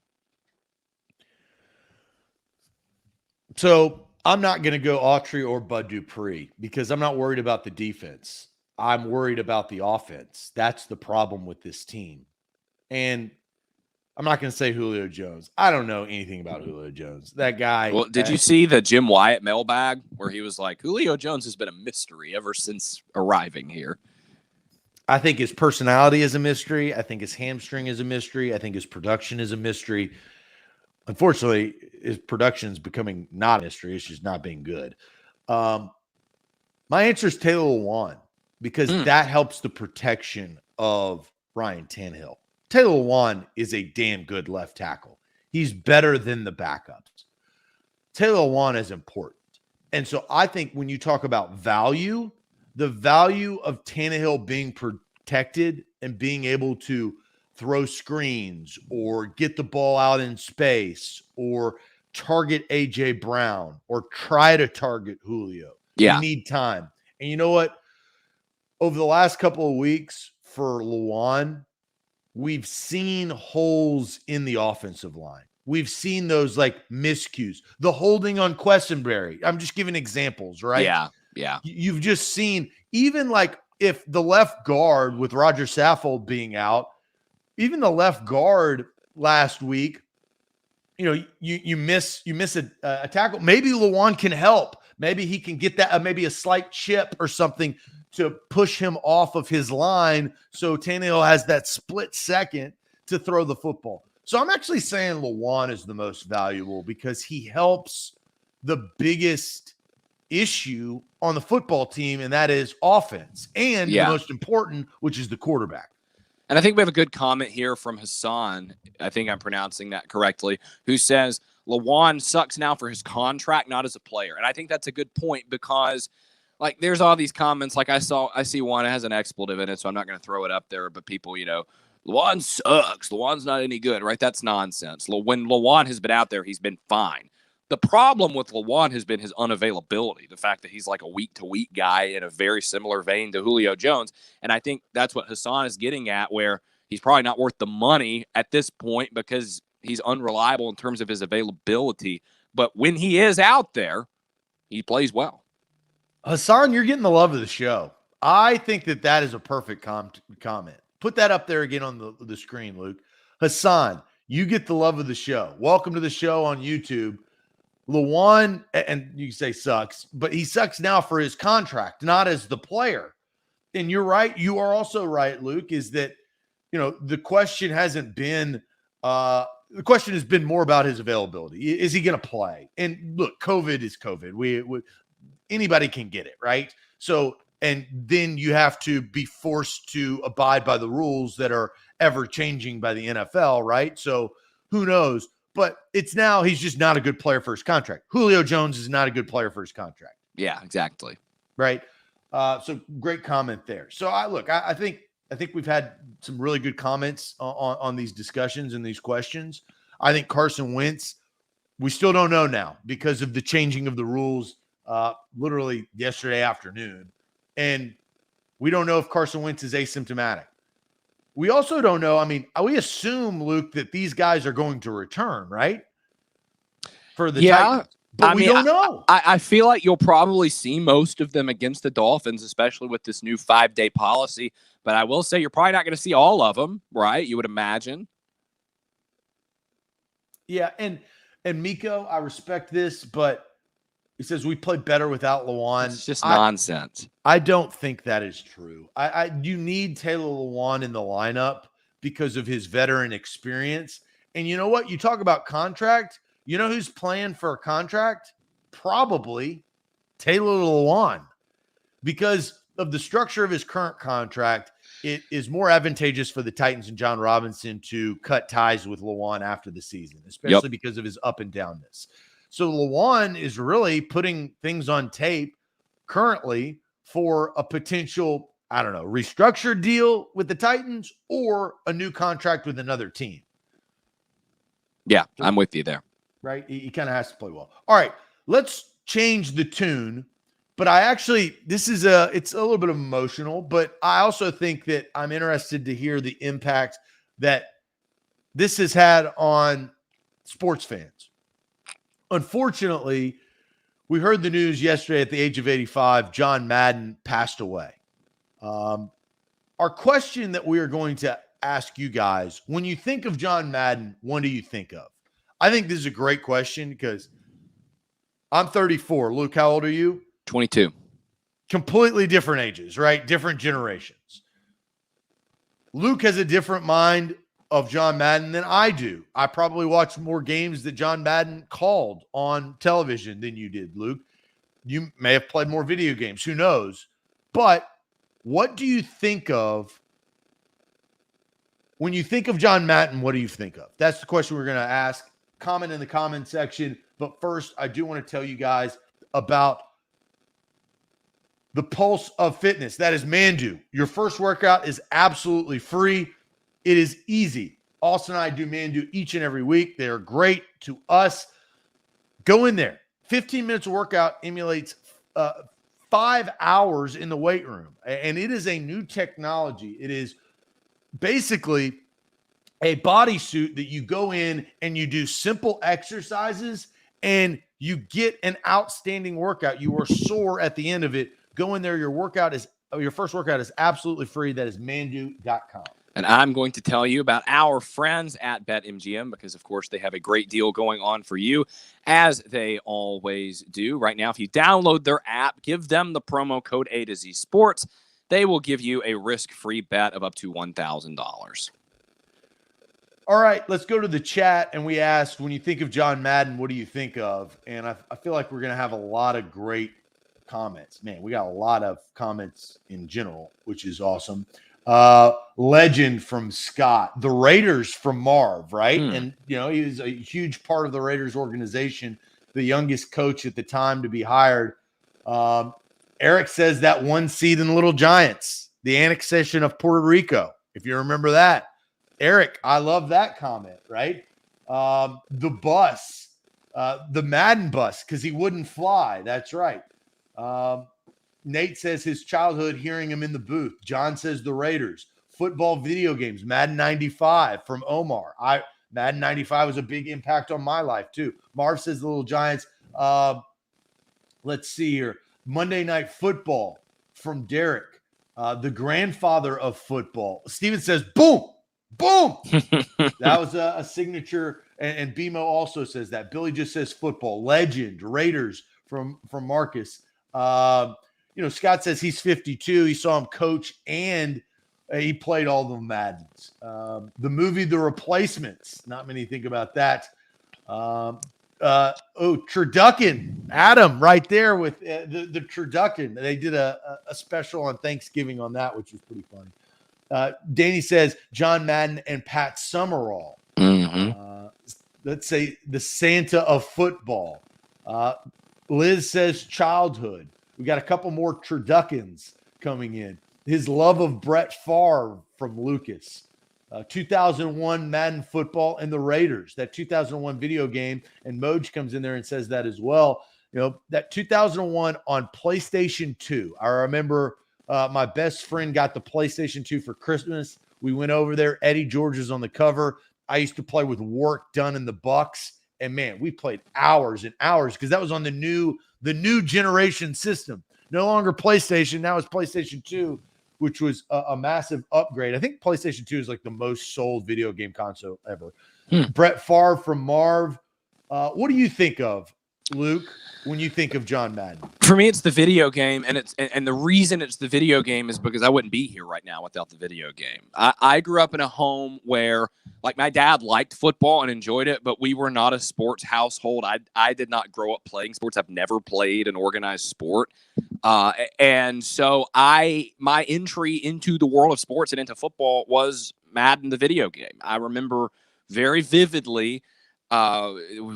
So I'm not going to go Autry or Bud Dupree because I'm not worried about the defense. I'm worried about the offense. That's the problem with this team. And I'm not going to say Julio Jones. I don't know anything about Julio Jones. That guy. Well, did you see the Jim Wyatt mailbag where he was like, Julio Jones has been a mystery ever since arriving here? I think his personality is a mystery. I think his hamstring is a mystery. I think his production is a mystery. Unfortunately, his production is becoming not a mystery. It's just not being good. My answer is Taylor Lewan because that helps the protection of Ryan Tannehill. Taylor Lewan is a damn good left tackle. He's better than the backups. Taylor Lewan is important. And so I think when you talk about value, the value of Tannehill being protected and being able to throw screens or get the ball out in space or target A.J. Brown or try to target Julio. Yeah. You need time. And you know what? Over the last couple of weeks for Lewan, we've seen holes in the offensive line. We've seen those like miscues, the holding on Questenberry. I'm just giving examples, right? Yeah. You've just seen, even like if the left guard with Roger Saffold being out, even the left guard last week, you miss a tackle. Maybe Lewan can help. Maybe he can get that, maybe a slight chip or something to push him off of his line so Tannehill has that split second to throw the football. So I'm actually saying Lewan is the most valuable because he helps the biggest issue on the football team, and that is offense, and the most important, which is the quarterback. And I think we have a good comment here from Hassan, I think I'm pronouncing that correctly, who says Lewan sucks now for his contract, not as a player. And I think that's a good point because like there's all these comments, like I see one, it has an expletive in it, so I'm not going to throw it up there, but people, Lewan sucks. Lewan's not any good, right? That's nonsense. When Lewan has been out there, he's been fine. The problem with Lewan has been his unavailability, the fact that he's like a week-to-week guy in a very similar vein to Julio Jones. And I think that's what Hassan is getting at, where he's probably not worth the money at this point because he's unreliable in terms of his availability. But when he is out there, he plays well. Hassan, you're getting the love of the show. I think that is a perfect comment. Put that up there again on the screen, Luke. Hassan, you get the love of the show. Welcome to the show on YouTube. Lewan, and you say sucks, but he sucks now for his contract, not as the player. And you're right. You are also right, Luke, is that, the question hasn't been, the question has been more about his availability. Is he going to play? And look, COVID is COVID. We anybody can get it, right? So, and then you have to be forced to abide by the rules that are ever changing by the NFL, right? So who knows? But it's now he's just not a good player for his contract. Julio Jones is not a good player for his contract. Yeah, exactly. Right. So great comment there. So I think we've had some really good comments on these discussions and these questions. I think Carson Wentz, we still don't know now because of the changing of the rules literally yesterday afternoon. And we don't know if Carson Wentz is asymptomatic. We also don't know. I mean, we assume, Luke, that these guys are going to return, right? for the Yeah, Titans. But we don't know. I feel like you'll probably see most of them against the Dolphins, especially with this new 5-day policy. But I will say you're probably not going to see all of them, right? You would imagine. Yeah, and Miko, I respect this, but he says we played better without Lewan. It's just nonsense. I don't think that is true. You need Taylor Lewan in the lineup because of his veteran experience. And you know what? You talk about contract. You know who's playing for a contract? Probably Taylor Lewan, because of the structure of his current contract. It is more advantageous for the Titans and John Robinson to cut ties with Lewan after the season, especially because of his up and downness. So Lewan is really putting things on tape currently for a potential, I don't know, restructured deal with the Titans or a new contract with another team. Yeah, I'm with you there. Right? He kind of has to play well. All right, let's change the tune. But it's a little bit emotional, but I also think that I'm interested to hear the impact that this has had on sports fans. Unfortunately, we heard the news yesterday at the age of 85, John Madden passed away. Our question that we are going to ask you guys, when you think of John Madden, what do you think of? I think this is a great question because I'm 34. Luke, how old are you? 22. Completely different ages, right? Different generations. Luke has a different mind of John Madden than I do. I probably watched more games that John Madden called on television than you did, Luke. You may have played more video games. Who knows? But what do you think of when you think of John Madden? What do you think of? That's the question we're going to ask. Comment in the comment section. But first, I do want to tell you guys about the Pulse of Fitness. That is Mandu. Your first workout is absolutely free. It is easy. Austin and I do Mandu each and every week. They are great to us. Go in there. 15 minutes of workout emulates 5 hours in the weight room. And it is a new technology. It is basically a bodysuit that you go in and you do simple exercises and you get an outstanding workout. You are sore at the end of it. Go in there. Your first workout is absolutely free. That is mandu.com. And I'm going to tell you about our friends at BetMGM because, of course, they have a great deal going on for you, as they always do. Right now, if you download their app, give them the promo code A to Z Sports, they will give you a risk-free bet of up to $1,000. All right, let's go to the chat. And we asked, when you think of John Madden, what do you think of? And I feel like we're going to have a lot of great comments. Man, we got a lot of comments in general, which is awesome. Legend from Scott, the Raiders from Marv, right? And, he was a huge part of the Raiders organization, the youngest coach at the time to be hired. Eric says that one seed in Little Giants, the annexation of Puerto Rico, if you remember that. Eric, I love that comment, right? The bus, the Madden bus, because he wouldn't fly. That's right. Nate says his childhood hearing him in the booth. John says the Raiders. Football video games, Madden 95 from Omar. Madden 95 was a big impact on my life too. Marv says the Little Giants. Let's see here. Monday Night Football from Derek, the grandfather of football. Steven says, boom, boom. That was a signature. And BMO also says that. Billy just says football. Legend, Raiders from Marcus. Scott says he's 52. He saw him coach and he played all the Maddens. The movie The Replacements. Not many think about that. Turducken. Adam right there with the Turducken. They did a special on Thanksgiving on that, which was pretty funny. Danny says John Madden and Pat Summerall. Let's say the Santa of football. Liz says childhood. We got a couple more Turduckens coming in. His love of Brett Favre from Lucas. 2001 Madden football and the Raiders. That 2001 video game. And Moj comes in there and says that as well. That 2001 on PlayStation 2. I remember my best friend got the PlayStation 2 for Christmas. We went over there. Eddie George is on the cover. I used to play with Work Done in the Bucks And man, we played hours and hours because that was on the new generation system. No longer PlayStation. Now it's PlayStation 2, which was a massive upgrade. I think PlayStation 2 is like the most sold video game console ever. Brett Favre from Marv. What do you think of, Luke, when you think of John Madden? For me, it's the video game, and the reason it's the video game is because I wouldn't be here right now without the video game. I grew up in a home where, like, my dad liked football and enjoyed it, but we were not a sports household. I did not grow up playing sports. I've never played an organized sport. And so my entry into the world of sports and into football was Madden, the video game. I remember very vividly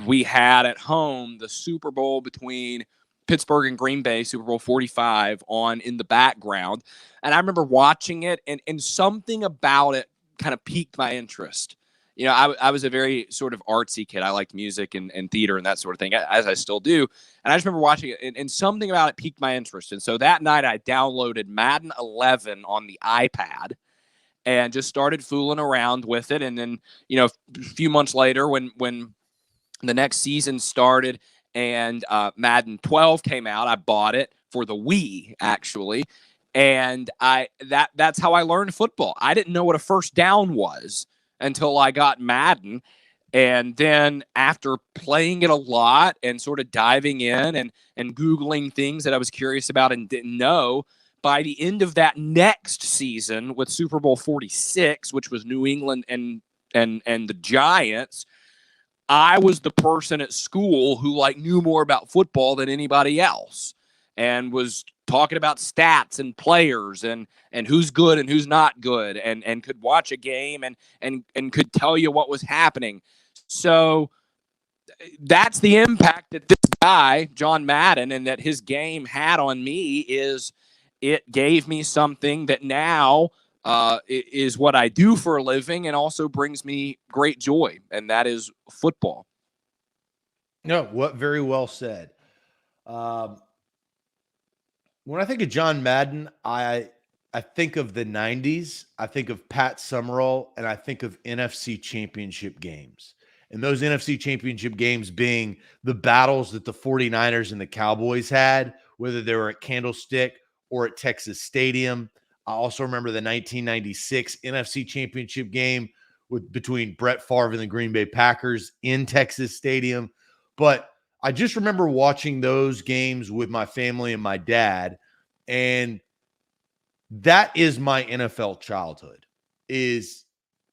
we had at home the Super Bowl between Pittsburgh and Green Bay, Super Bowl 45 on in the background. And I remember watching it, and something about it kind of piqued my interest. You know, I was a very sort of artsy kid. I liked music and theater and that sort of thing, as I still do. And I just remember watching it, and something about it piqued my interest. And so that night I downloaded Madden 11 on the iPad and just started fooling around with it. And then, you know, a few months later when the next season started and Madden 12 came out, I bought it for the Wii, actually. And that's how I learned football. I didn't know what a first down was until I got Madden. And then after playing it a lot and sort of diving in and Googling things that I was curious about and didn't know, by the end of that next season with Super Bowl 46, which was New England and the Giants, I was the person at school who like knew more about football than anybody else and was talking about stats and players and who's good and who's not good and could watch a game and could tell you what was happening. So that's the impact that this guy, John Madden, and that his game had on me. Is it gave me something that now is what I do for a living and also brings me great joy, and that is football. No, what very well said. When I think of John Madden, I think of the 90s, I think of Pat Summerall, and I think of NFC championship games. And those NFC championship games being the battles that the 49ers and the Cowboys had, whether they were at Candlestick or at Texas Stadium. I also remember the 1996 NFC championship game between Brett Favre and the Green Bay Packers in Texas Stadium. But I just remember watching those games with my family and my dad, and that is my NFL childhood, is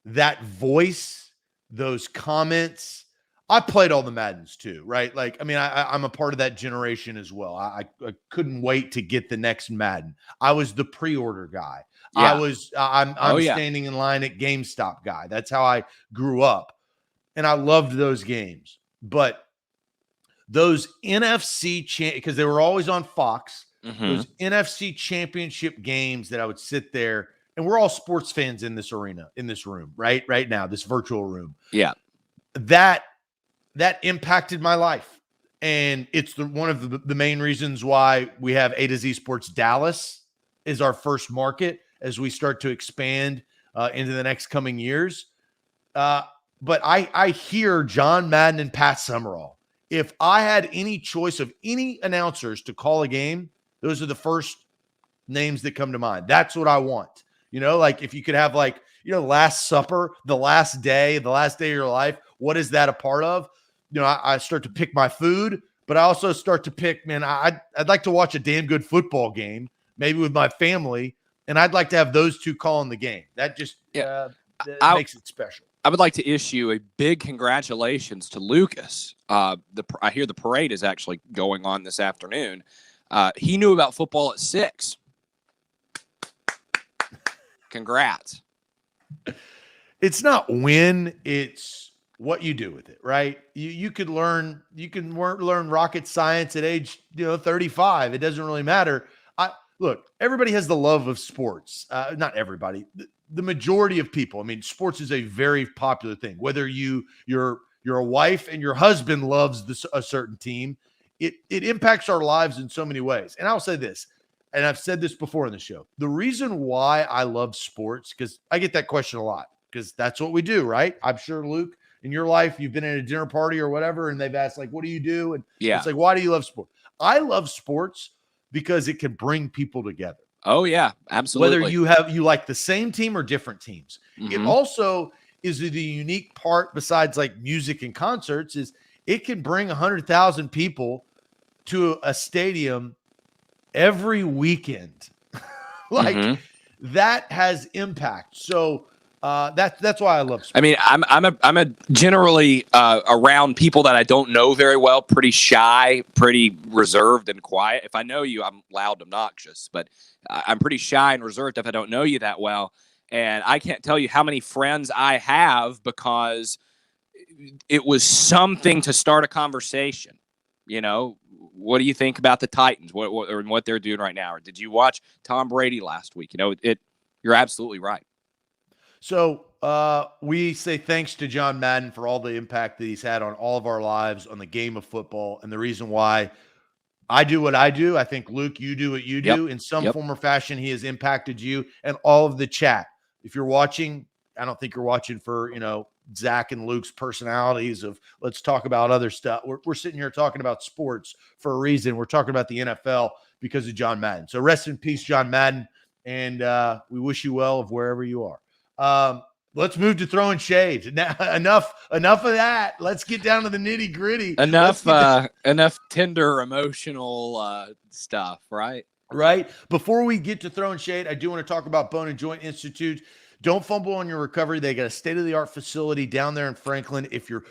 that voice, those comments. I played all the Maddens too, right? Like, I mean, I'm a part of that generation as well. I couldn't wait to get the next Madden. I was the pre-order guy. Yeah. I'm standing in line at GameStop guy. That's how I grew up. And I loved those games. But those NFC because they were always on Fox, those NFC championship games that I would sit there, and we're all sports fans in this arena, in this room, right now, this virtual room. Yeah. That impacted my life. And it's one of the main reasons why we have A to Z Sports Dallas is our first market as we start to expand into the next coming years. But I hear John Madden and Pat Summerall. If I had any choice of any announcers to call a game, those are the first names that come to mind. That's what I want. You know, like if you could have like, you know, Last Supper, the last day of your life, what is that a part of? You know, I start to pick my food, but I also start to pick, man, I'd like to watch a damn good football game, maybe with my family, and I'd like to have those two calling the game. That just makes it special. I would like to issue a big congratulations to Lucas. I hear the parade is actually going on this afternoon. He knew about football at 6. Congrats. It's not when, it's what you do with it, right? You can learn rocket science at age 35. It doesn't really matter. Look, everybody has the love of sports. Not everybody. The majority of people. I mean, sports is a very popular thing. Whether you're a wife and your husband loves a certain team, it impacts our lives in so many ways. And I'll say this, and I've said this before in the show. The reason why I love sports, because I get that question a lot, because that's what we do, right? I'm sure, Luke, in your life, you've been at a dinner party or whatever, and they've asked, like, what do you do? And Yeah. it's like, why do you love sports? I love sports because it can bring people together. Oh, yeah, absolutely. Whether you like the same team or different teams. It also is the unique part, besides like music and concerts, is it can bring 100,000 people to a stadium every weekend. Like that has impact. So that's why I love sports. I mean, I'm a generally around people that I don't know very well, pretty shy, pretty reserved and quiet. If I know you, I'm loud, obnoxious, but I'm pretty shy and reserved if I don't know you that well. And I can't tell you how many friends I have because it was something to start a conversation. You know, what do you think about the Titans? What they're doing right now? Or did you watch Tom Brady last week? You know, you're absolutely right. So we say thanks to John Madden for all the impact that he's had on all of our lives, on the game of football, and the reason why I do what I do. I think, Luke, you do what you do. In some form or fashion, he has impacted you and all of the chat. If you're watching, I don't think you're watching for, Zach and Luke's personalities of let's talk about other stuff. We're sitting here talking about sports for a reason. We're talking about the NFL because of John Madden. So rest in peace, John Madden, and we wish you well of wherever you are. Let's move to throwing shade. Now, enough of that. Let's get down to the nitty gritty. Enough tender, emotional stuff, right? Right. Before we get to throwing shade, I do want to talk about Bone and Joint Institute. Don't fumble on your recovery. They got a state-of-the-art facility down there in Franklin. If your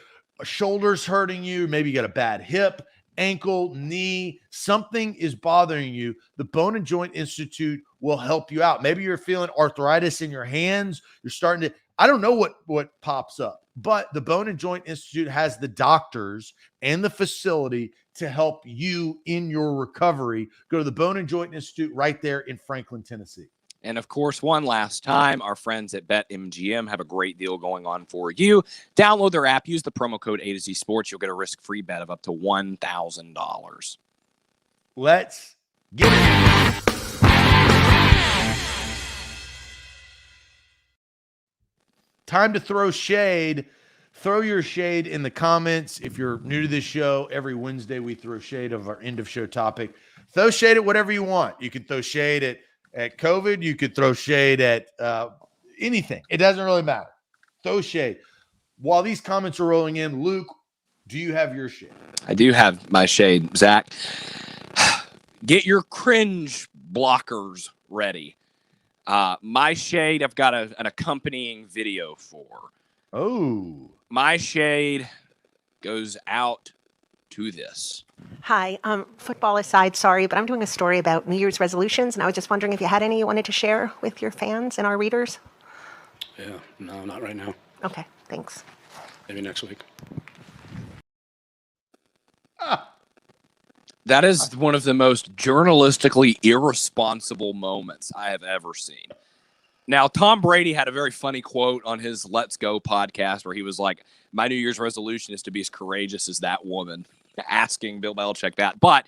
shoulder's hurting you, maybe you got a bad hip, ankle, knee, something is bothering you, the Bone and Joint Institute will help you out. Maybe you're feeling arthritis in your hands. You're starting to, I don't know what pops up, but the Bone and Joint Institute has the doctors and the facility to help you in your recovery. Go to the Bone and Joint Institute right there in Franklin, Tennessee. And of course, one last time, our friends at BetMGM have a great deal going on for you. Download their app, use the promo code A to Z Sports. You'll get a risk-free bet of up to $1,000. Let's get it. Time to throw shade. Throw your shade in the comments. If you're new to this show, every Wednesday we throw shade of our end of show topic. Throw shade at whatever you want. You can throw shade at COVID. You could throw shade at anything. It doesn't really matter. Throw shade. While these comments are rolling in, Luke, do you have your shade? I do have my shade, Zach. Get your cringe blockers ready. My shade, I've got an accompanying video for. Oh. My shade goes out to this. Hi, football aside, sorry, but I'm doing a story about New Year's resolutions, and I was just wondering if you had any you wanted to share with your fans and our readers? Yeah, no, not right now. Okay, thanks. Maybe next week. That is one of the most journalistically irresponsible moments I have ever seen. Now, Tom Brady had a very funny quote on his Let's Go podcast where he was like, my New Year's resolution is to be as courageous as that woman, asking Bill Belichick that. But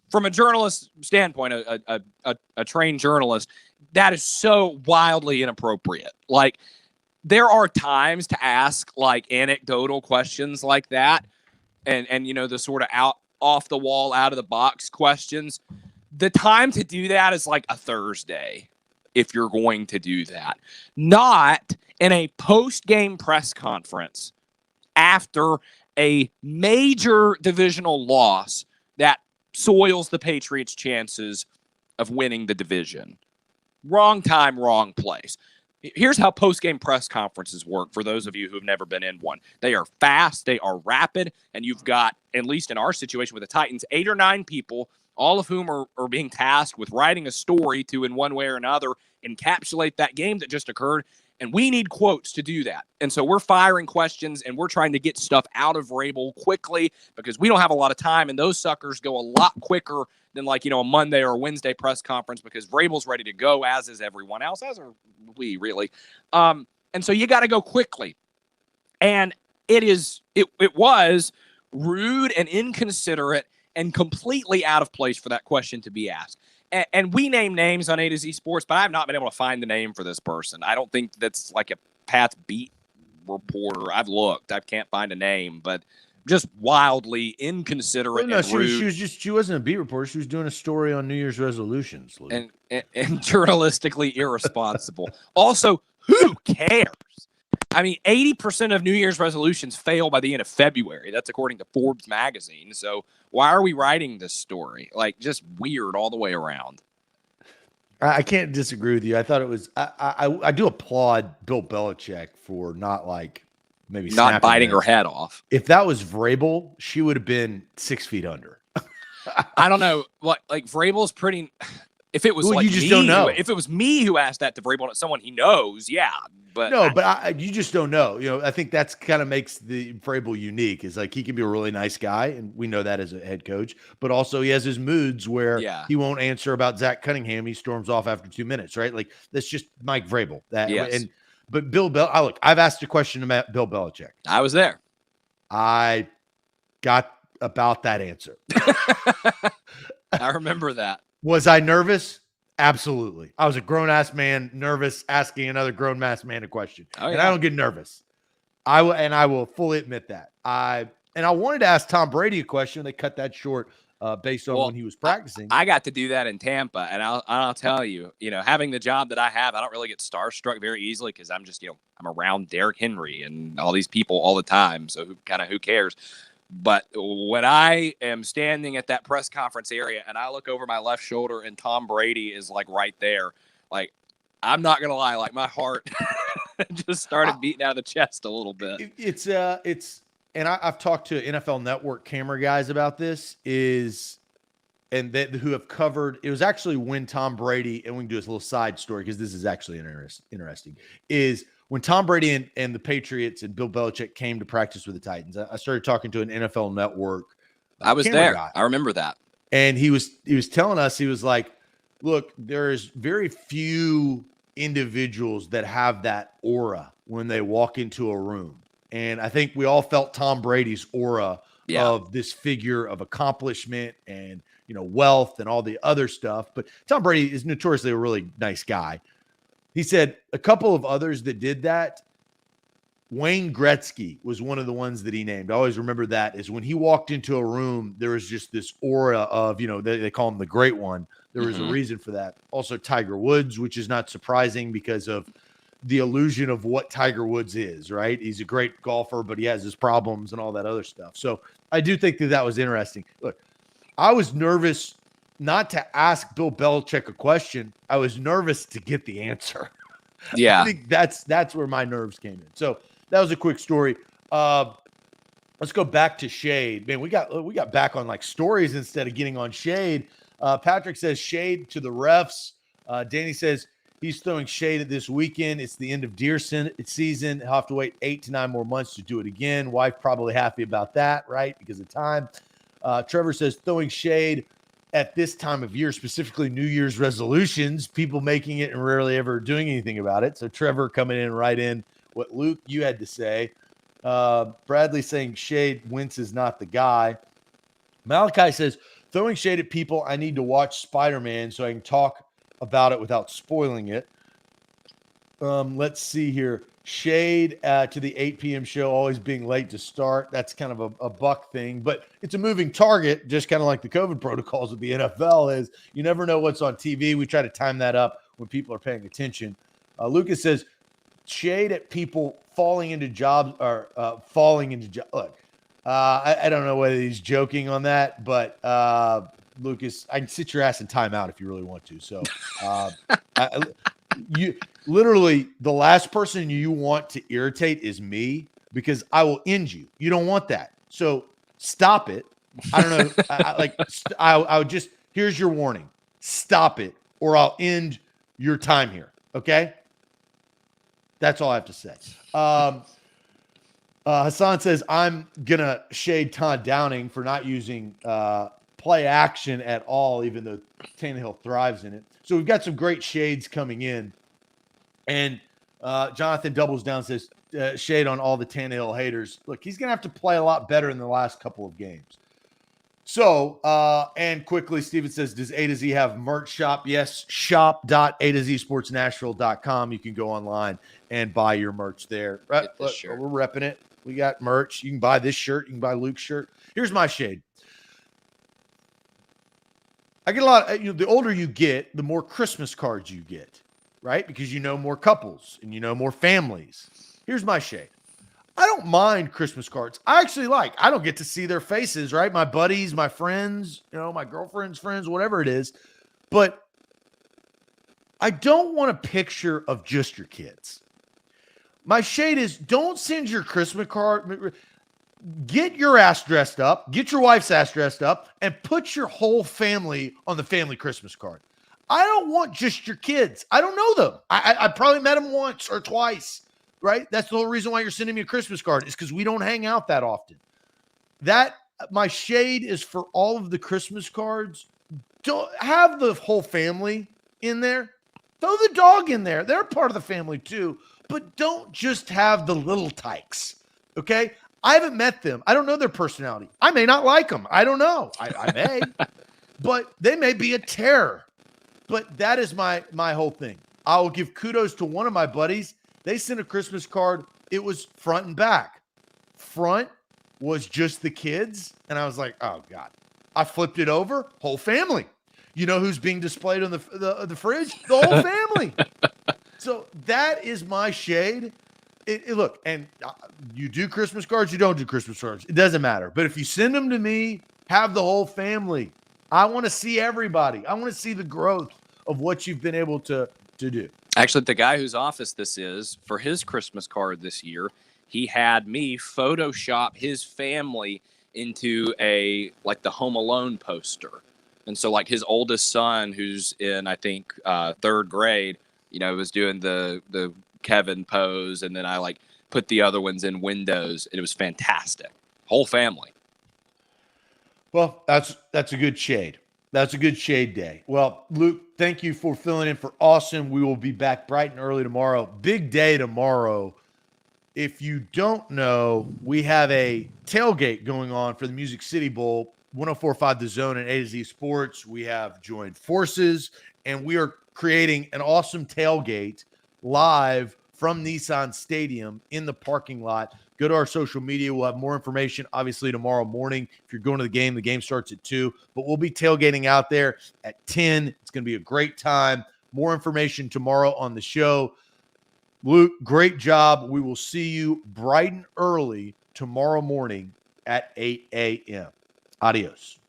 from a journalist standpoint, a trained journalist, that is so wildly inappropriate. Like, there are times to ask like anecdotal questions like that and the sort of off the wall, out of the box questions. The time to do that is like a Thursday if you're going to do that. Not in a post-game press conference after a major divisional loss that soils the Patriots' chances of winning the division. Wrong time, wrong place. Here's how post-game press conferences work for those of you who have never been in one. They are fast, they are rapid, and you've got, at least in our situation with the Titans, 8 or 9 people, all of whom are being tasked with writing a story to, in one way or another, encapsulate that game that just occurred. And we need quotes to do that. And so we're firing questions and we're trying to get stuff out of Vrabel quickly because we don't have a lot of time. And those suckers go a lot quicker than a Monday or a Wednesday press conference because Vrabel's ready to go, as is everyone else, as are we really. And so you got to go quickly. And it was rude and inconsiderate and completely out of place for that question to be asked. And we name names on A to Z Sports, but I have not been able to find the name for this person. I don't think that's like a Pat's beat reporter. I've looked. I can't find a name, but just wildly inconsiderate No, and rude. she wasn't a beat reporter. She was doing a story on New Year's resolutions, Lou. And journalistically irresponsible. Also, who cares? I mean, 80% of New Year's resolutions fail by the end of February. That's according to Forbes magazine. So why are we writing this story? Like, just weird all the way around. I can't disagree with you. I thought it was. I do applaud Bill Belichick for not maybe Not biting her her head off. If that was Vrabel, she would have been 6 feet under. I don't know. Like Vrabel's pretty. If it was you just don't know. If it was me who asked that to Vrabel, not someone he knows, yeah. But you just don't know. I think that's kind of makes the Vrabel unique. Is like he can be a really nice guy, and we know that as a head coach. But also he has his moods where he won't answer about Zach Cunningham. He storms off after 2 minutes, right? Like that's just Mike Vrabel. But Bill I've asked a question about Bill Belichick. I was there. I got about that answer. I remember that. Was I nervous? Absolutely. I was a grown-ass man, nervous, asking another grown-ass man a question. And I don't get nervous. I will fully admit that. I wanted to ask Tom Brady a question. They cut that short based on when he was practicing. I got to do that in Tampa, and I'll tell you, having the job that I have, I don't really get starstruck very easily because I'm just, I'm around Derrick Henry and all these people all the time. So who cares? But when I am standing at that press conference area and I look over my left shoulder and Tom Brady is right there, I'm not going to lie, my heart just started beating out of the chest a little bit. And I've talked to NFL Network camera guys about this who have covered, it was actually when Tom Brady, and we can do this little side story because this is actually interesting, is when Tom Brady and the Patriots and Bill Belichick came to practice with the Titans. I started talking to an NFL Network. I was there. Guy, I remember that. And he was telling us, he was like, look, there's very few individuals that have that aura when they walk into a room. And I think we all felt Tom Brady's aura of this figure of accomplishment and, wealth and all the other stuff. But Tom Brady is notoriously a really nice guy. He said a couple of others that did that. Wayne Gretzky was one of the ones that he named. I always remember that is when he walked into a room, there was just this aura of, they call him the great one. There was a reason for that. Also Tiger Woods, which is not surprising because of the illusion of what Tiger Woods is, right? He's a great golfer, but he has his problems and all that other stuff. So I do think that was interesting. Look, I was nervous not to ask Bill Belichick a question. I was nervous to get the answer. Yeah. I think that's where my nerves came in. So that was a quick story. Let's go back to shade. Man, we got back on stories instead of getting on shade. Patrick says shade to the refs. Danny says he's throwing shade at this weekend. It's the end of deer season. He'll have to wait 8 to 9 more months to do it again. Wife probably happy about that, right? Because of time. Trevor says throwing shade at this time of year, specifically New Year's resolutions, people making it and rarely ever doing anything about it. So Trevor coming in right in what Luke, you had to say. Bradley saying shade, Wentz is not the guy. Malachi says throwing shade at people. I need to watch Spider-Man so I can talk about it without spoiling it. Let's see here. Shade to the 8 p.m. show, always being late to start. That's kind of a Buck thing, but it's a moving target, just kind of like the COVID protocols with the NFL is. You never know what's on TV. We try to time that up when people are paying attention. Lucas says, shade at people falling into jobs or falling into jobs. Look, I don't know whether he's joking on that, but Lucas, I can sit your ass in timeout if you really want to. So you literally the last person you want to irritate is me because I will end you. You don't want that. So stop it. I don't know. I would just, here's your warning. Stop it or I'll end your time here. Okay. That's all I have to say. Hassan says, I'm going to shade Todd Downing for not using play action at all, even though Tannehill thrives in it. So we've got some great shades coming in. And Jonathan doubles down, says, shade on all the Tannehill haters. Look, he's going to have to play a lot better in the last couple of games. So, and quickly, Steven says, does A to Z have merch shop? Yes, shop.a2zsportsnashville.com. You can go online and buy your merch there. Right? Get this shirt. We're repping it. We got merch. You can buy this shirt. You can buy Luke's shirt. Here's my shade. I get a lot. The older you get, the more Christmas cards you get, right? Because you know more couples and you know more families. Here's my shade. I don't mind Christmas cards. I actually I don't get to see their faces, right? My buddies, my friends, my girlfriend's friends, whatever it is. But I don't want a picture of just your kids. My shade is, don't send your Christmas card. Get your ass dressed up, get your wife's ass dressed up, and put your whole family on the family Christmas card. I don't want just your kids. I don't know them. I probably met them once or twice, right? That's the whole reason why you're sending me a Christmas card, is because we don't hang out that often. My shade is for all of the Christmas cards. Don't have the whole family in there. Throw the dog in there. They're part of the family too. But don't just have the little tykes, okay? I haven't met them. I don't know their personality. I may not like them. I don't know. I may. But they may be a terror. But that is my whole thing. I will give kudos to one of my buddies. They sent a Christmas card. It was front and back. Front was just the kids. And I was like, oh, God. I flipped it over. Whole family. You know who's being displayed on the fridge? The whole family. So that is my shade. Look, and you do Christmas cards, you don't do Christmas cards. It doesn't matter. But if you send them to me, have the whole family. I want to see everybody. I want to see the growth of what you've been able to do. Actually, the guy whose office this is, for his Christmas card this year, he had me Photoshop his family into the Home Alone poster. And so his oldest son, who's in, I think, third grade, was doing the Kevin pose, and then I put the other ones in windows, and it was fantastic. Whole family. Well, that's a good shade. That's a good shade day. Well, Luke, thank you for filling in for Austin. We will be back bright and early tomorrow. Big day tomorrow. If you don't know, we have a tailgate going on for the Music City Bowl, 104.5 The Zone and A to Z Sports. We have joined forces, and we are creating an awesome tailgate live from Nissan Stadium in the parking lot. Go to our social media. We'll have more information, obviously, tomorrow morning. If you're going to the game starts at 2. But we'll be tailgating out there at 10. It's going to be a great time. More information tomorrow on the show. Luke, great job. We will see you bright and early tomorrow morning at 8 a.m. Adios.